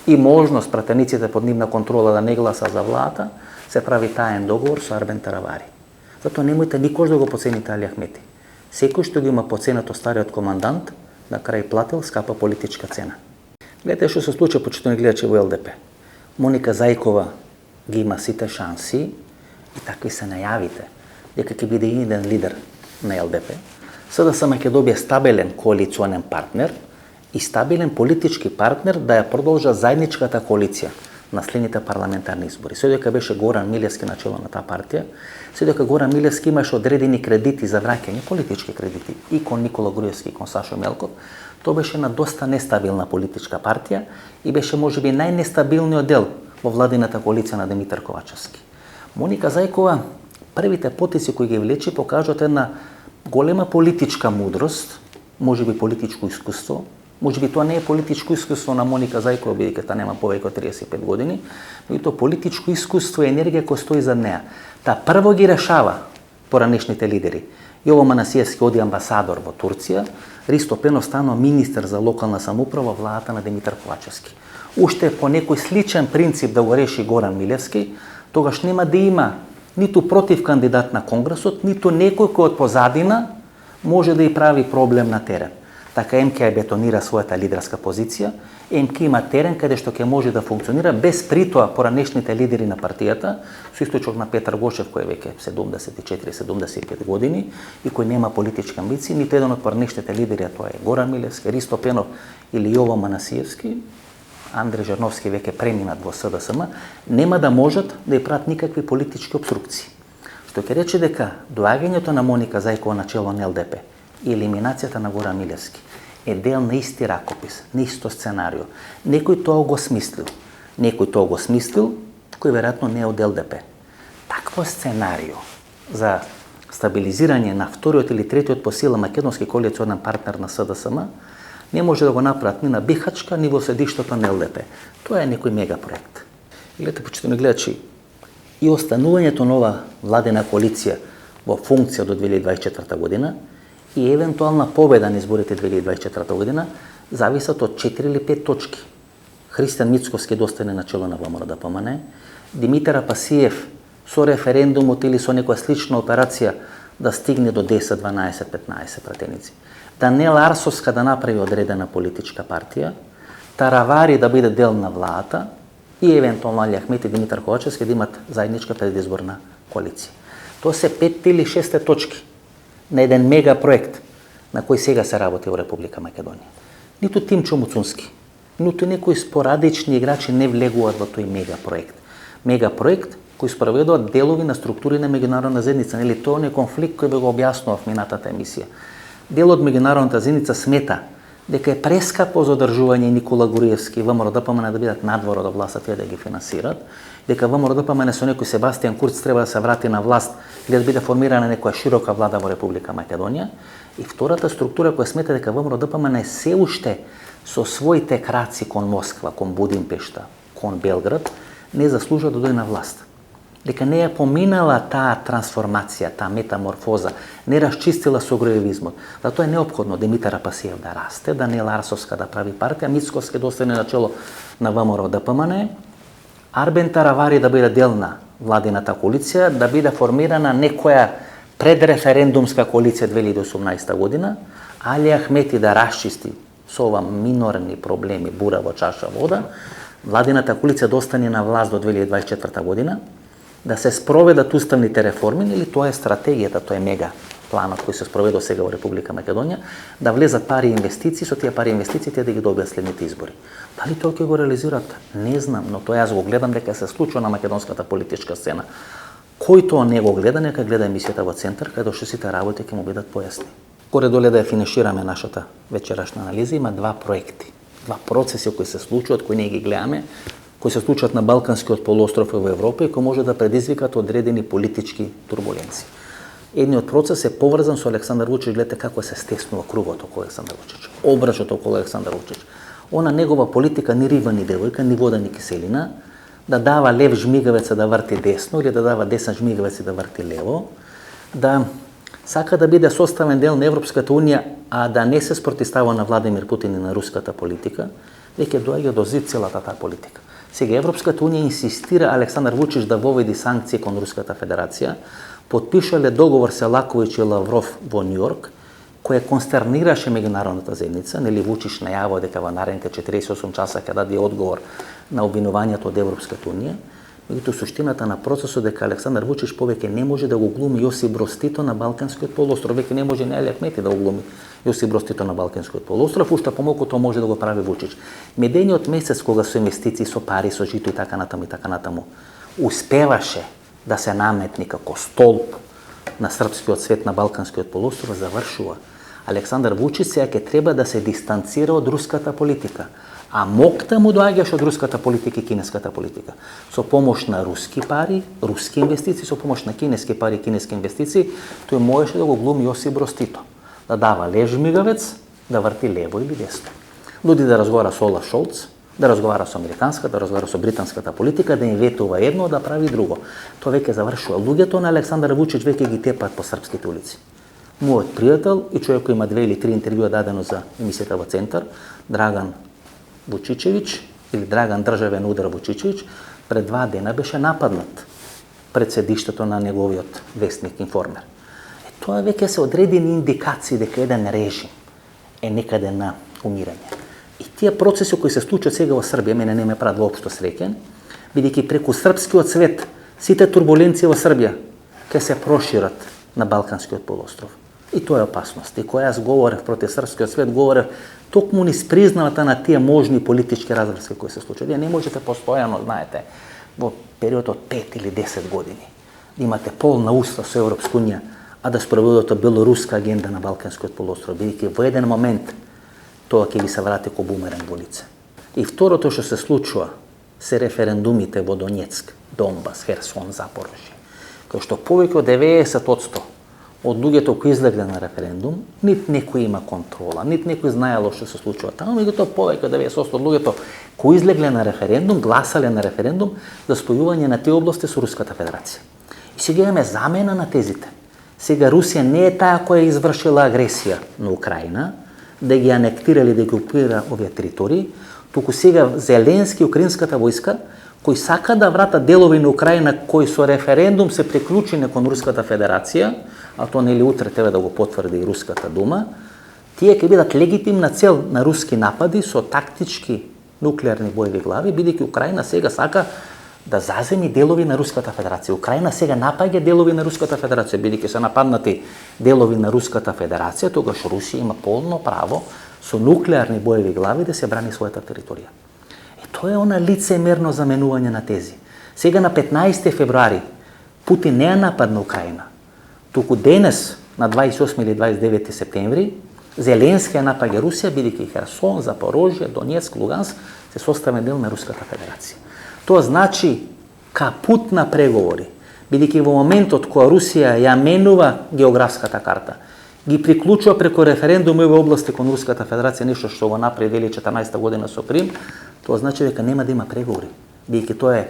и можност пратениците под нивна контрола да не гласа за владата, се прави таен договор со Арбен Таравари. Затоа немојте никош да го поцените Али Ахмети. Секој што го има поценато стариот командант, на крај платил скапа политичка цена. Гледате што се случи, почитувани гледачи во ЛДП. Моника Зајкова ги има сите шанси и такви се најавите дека ќе биде еден лидер на ЛДП. СДСМ ќе добие стабилен коалиционен партнер и стабилен политички партнер да ја продолжа заедничката коалиција на следните парламентарни избори. Се дека беше Горан Милевски на чело на таа партија, се дека Горан Милевски имаше одредени кредити за враќање, политички кредити, и кон Никола Груевски и кон Сашо Мелков, тоа беше на доста нестабилна политичка партија и беше можеби најнестабилниот дел во владината коалиција на Димитар Ковачевски. Моника Зајкова, првите потици кои ги влечи покажуваат една голема политичка мудрост, можеби политичко искуство. Можеби тоа не е политичко искуство на Моника Зајкова, бидејќи таа нема повеќе од 35 години, но и тоа политичко искуство и енергија која стои за неа. Таа прво ги решава поранешните лидери. Јово Манасиевски оди амбасадор во Турција, Ристо Пенов стана министер за локална самоуправа во владата на Димитар Ковачевски. Уште по некој сличен принцип да го реши Горан Милевски, тогаш нема да има ниту против кандидат на Конгресот, ниту некој кој од позадина може да и прави проблем на терен. Така МК ја бетонира својата лидерска позиција, МК има терен каде што ќе може да функционира без притоа поранешните лидери на партијата, со источок на Петар Гошев кој е веќе 74-75 години и кој нема политички амбиции, ниту еден од поранешните лидери, тоа е Горан Милевски, Ристо Пенов или Јово Манасиевски, Андре Жерновски веќе преминат во СДСМ, нема да можат да ја прават никакви политички обструкции. Што ќе рече дека доаѓањето на Моника Зајкова на чело на ЛДП и елиминацијата на Горан Милевски е дел на исти ракопис, на исто сценарио. Некој тоа го смислил, кој веројатно не е од ЛДП. Такво сценарио за стабилизирање на вториот или третиот по сила македонски коалиционен партнер на СДСМ не може да го направат ни на Бихачка, ни во седиштето на ЛДП. Тоа е некој мегапроект. Гледате, почитувани гледачи, и останувањето на ова владена коалиција во функција до 2024 година и евентуална победа на изборите 2024 година зависат од 4 или 5 точки. Христијан Мицковски достане на чело на ВМРО-ДПМН, Димитар Апасиев со референдумот или со некоја слична операција да стигне до 10, 12, 15 пратеници. Даниела Арсовска да направи одредена политичка партија, Таравари да биде дел на владата и евентуално Али Ахмет и Димитар Ковачевски да имат заедничка предизборна коалиција. Тоа се 5 или 6 точки на еден мега проект на кој сега се работи во Република Македонија. Ниту Тимчо Муцунски, ниту некои спорадични играчи не влегуваат во тој мега проект. Мега проект кој спроведуваат делови на структури на меѓународна заедница, нели тоа е конфликт кој го објаснував минатата емисија. Дел од меѓународната заедница смета дека е прескапо за одржување Никола Груевски и ВМРО-ДПМН да бидат надвор од власта, тие да ги финансират, дека ВМРО-ДПМН со некој Себастијан Курц треба да се врати на власт или да биде формирана некоја широка влада во Република Македонија. И втората структура која смета дека ВМРО-ДПМН е се уште со своите краци кон Москва, кон Будимпешта, кон Белград, не заслужува да дојде на власт. Дека не ја поминала таа трансформација, таа метаморфоза, не расчистила со груевизмот. Затоа е неопходно Димитар Апасиев да расте, Даниела Арсовска да прави партија, Мицковски да остане на чело на ВМРО-ДПМН, Арбен Таравари да биде дел на владината коалиција, да биде формирана некоја предреферендумска коалиција 2018 година, Али Ахмети да расчисти со ова минорни проблеми бура во чаша вода, владината коалиција да остане на власт до 2024 година, да се спроведат уставните реформи, или тоа е стратегијата, тоа е мега планот кој се спроведува сега во Република Македонија, да влезат пари и инвестиции, со тие пари и инвестиции тие да ги добијат следните избори. Дали тоа ќе го реализираат? Не знам, но тоа јас го гледам дека се случува на македонската политичка сцена. Кој тоа не го гледа, нека гледа емисијата во Центар, каде што сите работи ќе му бидат појасни. Горе-доле да ја финишираме нашата вечерашна анализа, има два проекти, два процеси кои се случуваат, кои ние ги гледаме, кои се случуваат на Балканскиот полуостров и во Европа и кои може да предизвикат одредени политички турбуленции. Едниот процес е поврзан со Александар Вучич, гледате како се стеснува кругот околу Александар Вучич, обрачот околу Александар Вучич. Она негова политика ни риба ни девојка, ни вода ни киселина, да дава лев жмигавеца да врти десно или да дава десен жмигавец да врти лево, да сака да биде составен дел на Европската унија, а да не се спротивстава на Владимир Путин и на руската политика, веќе доаѓа до зид целата таа политика. Сега Европската унија инсистира Александар Вучич да воведи санкции кон Руската федерација, потпишале договор Селаковиќ и Лавров во Њујорк, која констернираше меѓународната заедница, нели Вучич најавува дека во наредните 48 часа ќе даде одговор на обвинувањето од Европската унија, меѓутоа суштината на процесот дека Александар Вучич повеќе не може да го глуми Јосип Брос Тито на Балканскиот полуостров, веќе не може ни Али Ахмети да го глуми Јосип Брз Тито на Балканскиот полуостров, уште помалку тоа може да го прави Вучич. Медениот месец кога со инвестиции, со пари, со жито и така натаму, успеваше да се наметни како столб на српскиот свет на Балканскиот полуостров, завршува. Александар Вучич сега ќе треба да се дистанцира од руската политика. А мокта му доаѓаш од руската политика и кинеската политика. Со помош на руски пари, руски инвестиции, со помош на кинески пари и кинески инвестиции, тој можеше да го глуми Јосип Броз Тито. Да дава лежмигавец, да врти лево или десно. Луди да разговара со Олаф Шолц, да разговара со американската, да разговара со британската политика, да им ветува едно, да прави друго. Тоа веќе завршува. Луѓето на Александар Вучич веќе ги тепат по српските улици. Мојот пријател и човек кој има 2 или 3 интервјуа дадено за емисијата во Центар, Драган Вучичевич или Драган Државен удар Вучичевич, пред 2 дена беше нападнат пред седиштето на неговиот вестник Информер. Тоа веќе се одредени индикации дека еден режим е некаде на умирање. И тие процеси кои се случат сега во Србија, мене не ме прават воопшто среќен, бидејќи преку српскиот свет сите турбуленции во Србија ќе се прошират на Балканскиот полуостров. И тоа е опасност. И кога јас говорев против српскиот свет, говорев токму низ признавата на тие можни политички разврски кои се случат. Вие не можете постојано, знаете, во период од 5 или 10 години да имате полна уста со Европска унија, а да спроведете белоруска агенда на Балканскиот полуостров, бидејќи во еден момент тоа ќе ви се врати ко бумеранг во лице. И второто што се случува се референдумите во Донецк, Донбас, Херсон, Запорожје, кој што повеќе од 90% од луѓето кои излегле на референдум, нит некој има контрола, нит некој знаело што се случува таму, меѓутоа повеќе од 90% од луѓето кои излегле на референдум, гласале на референдум за спојување на тие области со Руската Федерација. И сега имаме замена на тезите. Сега Русија не е таа која извршила агресија на Украина, да ги анектира или да ги окупира овие територии, туку сега Зеленски и украинската војска кои сака да врата делови на Украина кои со референдум се приклучени кон Руската Федерација, а тоа нели утре треба да го потврди и Руската дума, тие ќе бидат легитимна цел на руски напади со тактички нуклеарни боеви глави, бидејќи Украина сега сака да заземи делови на Руската Федерација. Украина сега напаѓа делови на Руската Федерација, бидејќи се нападнати делови на Руската Федерација, тогаш Русија има полно право со нуклеарни боеви глави да се брани својата територија. Тоа е она лицемерно заменување на тези. Сега на 15 февруари Путин не е напад на Украина, туку денес на 28 или 29 септември Зеленски ја напаѓа Русија, бидејќи Херсон, Запорожје, Донецк, Луганск се составен дел на Руската Федерација. Тоа значи капут на преговори, бидејќи во моментот кога Русија ја менува географската карта, ги приклучува преку референдум овие области кон Руската Федерација, нешто што го направи 2014 година со Крим, тоа значи дека нема да има преговори, бидејќи тоа е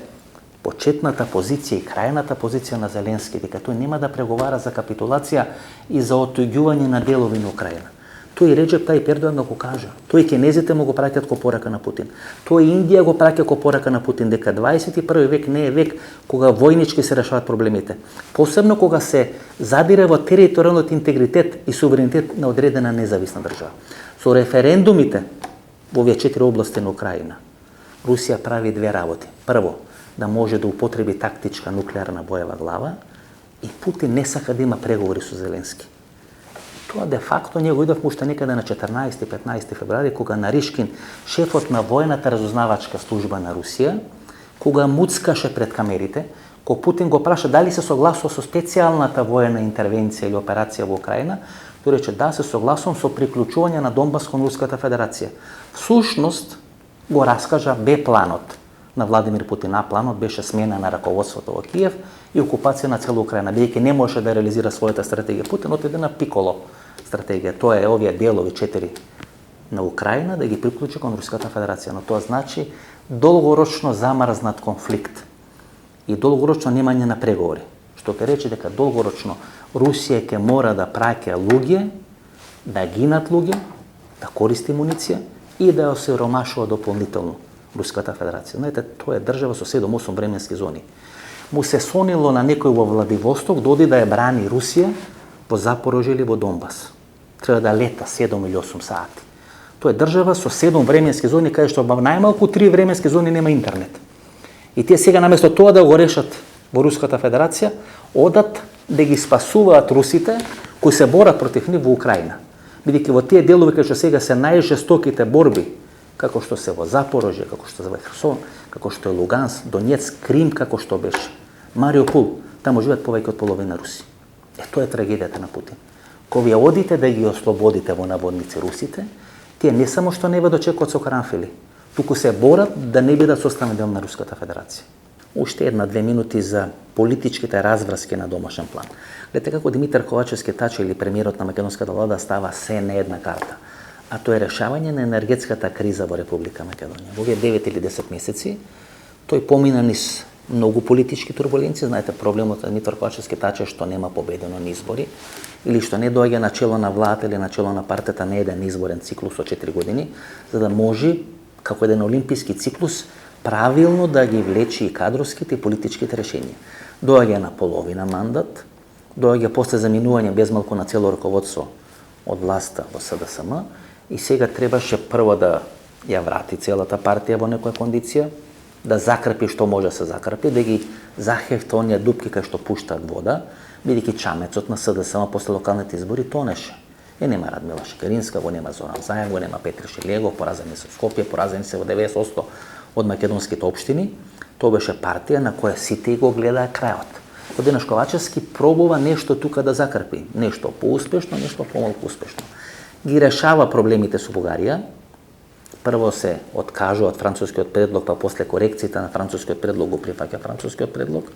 почетната позиција и крајната позиција на Зеленски, дека тој нема да преговара за капитулација и за отуѓување на делови на Украина. Тој Реджеп Тајип Ердоан го кажа. Тој кинезите му го праќаат ко порака на Путин. Тој Индија го праќа ко порака на Путин, дека 21 век не е век кога војнички се решаваат проблемите. Посебно кога се задира во територијалниот интегритет и суверенитет на одредена независна држава. Со референдумите во овие 4 области на Украина, Русија прави 2 работи. Прво, да може да употреби тактичка нуклеарна боева глава, и Путин не сака да има преговори со Зеленски. Тоа де факто ние го идовме уште некаде на 14-15 февруари, кога Наришкин, шефот на војната разузнавачка служба на Русија, кога муцкаше пред камерите, кога Путин го праша дали се согласува со специјалната воена интервенција или операција во Украина, тој рече да, се согласувам со приклучување на Донбас кон Руската Федерација. Всушност го раскажа Б планот на Владимир Путин. А планот беше смена на раководството во Киев и окупација на цела Украина, бидејќи не можеше да реализира својата стратегија. Путин отиде на пиколо стратегија. Тоа е овие делови 4 на Украина да ги приклучи кон Руската Федерација. Но тоа значи долгорочно замрзнат конфликт и долгорочно немање на преговори. Што ќе рече дека долгорочно Русија ќе мора да праќа луѓе, да гинат луѓе, да користи муниција и да ја осиромашува дополнително Руската Федерација. Знаете, тоа е држава со 7-8 временски зони. Му се сонило на некој во Владивосток да оди да ја брани Русија во Запорожје или во Донбас. Треба да лета 7 или 8 сати. Тоа е држава со 7 временски зони, каде што во најмалку 3 временски зони нема интернет. И тие сега наместо тоа да го решат во Руската Федерација, одат да ги спасуваат русите кои се борат против нив во Украина. бидејќи во тие делови кај што сега се најжестоките борби, како што се во Запорожје, како што се во Херсон, како што е Луганс, Донецк, Крим, како што беше, Мариупол, таму живеат повеќе од половина руси. Тоа е трагедијата на Путин. Кога вие одите да ги ослободите во наводници русите, тие не само што не дочекуваат со карамфили, туку се борат да не бидат составен дел на Руската Федерација. Уште една-две минути за политичките разврски на домашен план. Гледате како Димитар Ковачевски Таче или премиерот на македонската влада става се на една карта, а тоа е решавање на енергетската криза во Република Македонија. Во овие 9 или 10 месеци тој помина низ многу политички турбуленции. Знаете, проблемот на Димитар Ковачевски Таче што нема победено на избори или што не доаѓа на чело на владата или на чело на партијата на еден изборен циклус од 4 години, за да може како еден олимписки циклус правилно да ги влечи и кадровските и политичките решенија. Доаѓа на половина мандат, доаѓа после заминување без малку на цело раководство од власта во СДСМ и сега требаше прво да ја врати целата партија во некоја кондиција, да закрпи што може да се закрпи, да ги захефта оние дупки кај што пуштаат вода, бидејќи чамецот на СДСМ после локалните избори тонеше. Нема Радмила Шекеринска, го нема Зоран Заев, го нема Петри Шелегов, поразени се во Скопје, поразени се во 90% од македонските општини. Тоа беше партија на која сите го гледаа крајот. Одеднаш Ковачевски пробува нешто тука да закрпи, нешто поуспешно, нешто помалку успешно. Ги решава проблемите со Бугарија. Прво се откажува од францускиот предлог, па после корекциите на францускиот предлог го прифаќа францускиот предлог.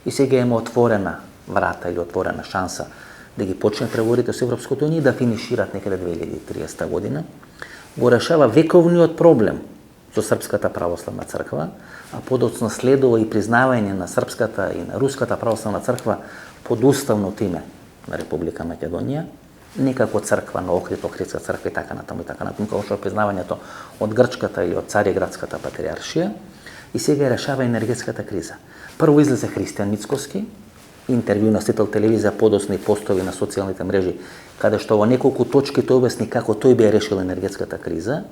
И сега има отворена врата или отворена шанса да ги почне преговорите со Европската унија и да финишират некаде 2030 година. Го решава вековниот проблем со Српската православна црква, а подоцна следува и признавање на Српската и на Руската православна црква под уставното име на Република Македонија, не како црква на Охрид, Охридска црква и така натаму, како што е признавањето од Грчката или од Цариградската патриаршија. И сега решава енергетската криза. Прво излезе Христијан Мицкоски, интервју на Сител телевизија, подоцна и постови на социјалните мрежи, каде што во неколку точки тој објасни како тој би решил енергетската криза.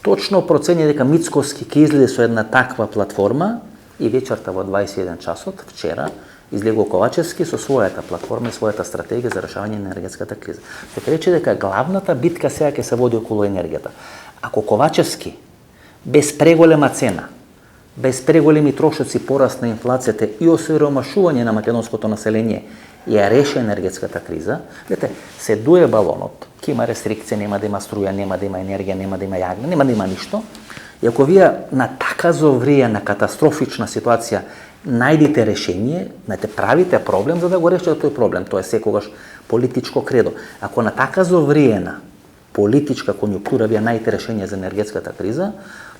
Точно процења дека Мицкоски ќе излезе со една таква платформа и вечерта во 21 часот, вчера, излегува Ковачевски со својата платформа и својата стратегија за решавање на енергетската криза. Што ќе рече дека главната битка сега ќе се води околу енергијата. Ако Ковачевски без преголема цена, без преголеми трошоци, пораст на инфлацијата и осиромашување на македонското население ја реши енергетската криза, гледате, се дуе балонот, ќе има рестрикција, нема да има струја, нема да има енергија, нема да има јагне, нема да има ништо. И ако вие на така зовриена катастрофична ситуација најдите решение, правите проблем за да го решите тој проблем, тоа е секогаш политичко кредо. Ако на така зовриена политичка конјунктура вие најдите решение за енергетската криза,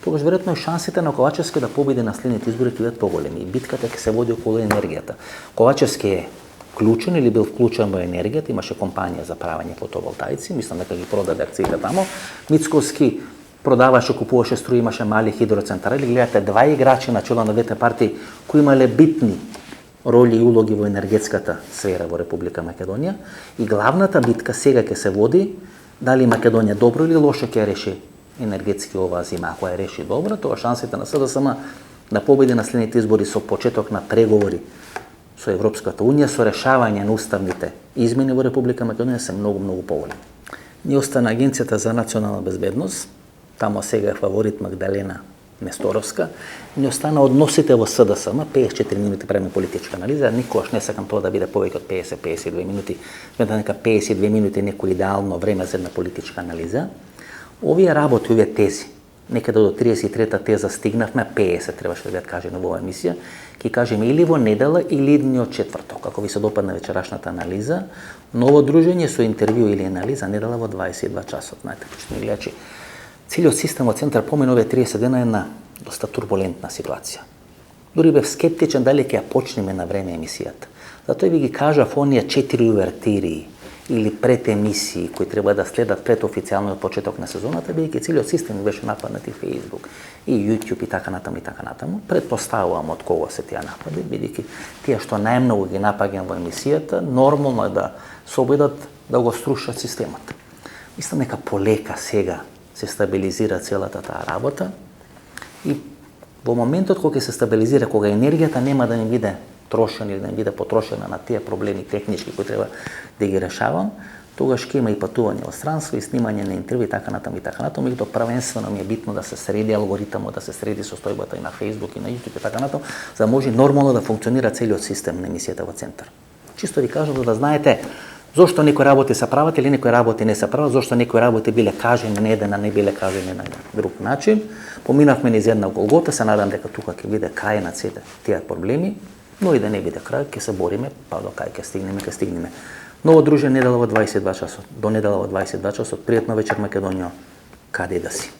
тогаш веројатно и шансите на Ковачевски да победи на следните избори ќе бидат поголеми и битката ќе се води околу енергијата. Ковачевски е вклучен или бил вклучен во енергијата, имаше компанија за правење фотоволтаици, мислам дека ги продаде акциите тамо. Мицкоски продаваше, купуваше струја, имаше мали хидроцентрали. Гледате, два играчи на чело на двете партии кои имале битни роли и улоги во енергетската сфера во Република Македонија и главната битка сега ќе се води дали Македонија добро или лошо ќе реши енергетски оваа зима. Ако ја реши добро, тоа шансите на СДСМ да победи на следните избори со почеток на преговори со Европската унија, со решавање на уставните измени во Република Македонија се многу поголеми. Ни остана Агенцијата за национална безбедност, тамо сега е фаворит Магдалена Несторовска, ни остана односите во СДСМ, 54 минути правиме политичка анализа, никогаш не сакам тоа да биде повеќе од 50-52 минути, сметам дека 52 минути е некој идеално време за една политичка анализа. Овие работи, овие тези, некаде до 33-та теза стигнавме, 50 требаше да бидат кажени во оваа емисија, ќе кажеме или во недела или идниот четврток. Ако ви се допадна вечерашната анализа, ново дружење со интервју или анализа недела во 22 часот. Знаете, почти гледачи, целиот систем од Центар помина овие 30 дена е една доста турбулентна ситуација. Дури бев скептичен дали ќе ја почнеме на време емисијата. Затоа ви ги кажав оние 4 увертири или пред емисии кои треба да следат пред официјалниот почеток на сезоната, бидејќи целиот систем беше нападнат и Facebook, и YouTube и така натаму и така натаму. Предпоставувам од кого се тие напади, бидејќи тие што најмногу ги напаѓам во емисијата, нормално е да се обидат да го струшат системот. Мислам дека полека сега се стабилизира целата таа работа и во моментот кога ќе се стабилизира, кога енергијата нема да ни биде трошена или да ни биде потрошена на тие проблеми технички кои треба да ги решавам, тогаш ќе има и патување во странство, и снимање на интервју и така натаму и така натаму. И то првенствено ми е битно да се среди алгоритмот, да се среди состојбата и на Facebook и на YouTube и така натаму, за да може нормално да функционира целиот систем на емисијата во центар. Чисто ви кажам за да знаете зошто некои работи се прават или некои работи не се прават, зошто некои работи биле кажени на еден, а не биле кажени на друг начин. Поминавме низ една голгота, се надам дека тука ќе биде крај на сите тие проблеми, но и да не биде крај, ќе се бориме, па до кај ќе стигнеме. Ново дружење недела во 22 часот. До недела во 22 часот. Пријатно вечер Македонија. Каде да си?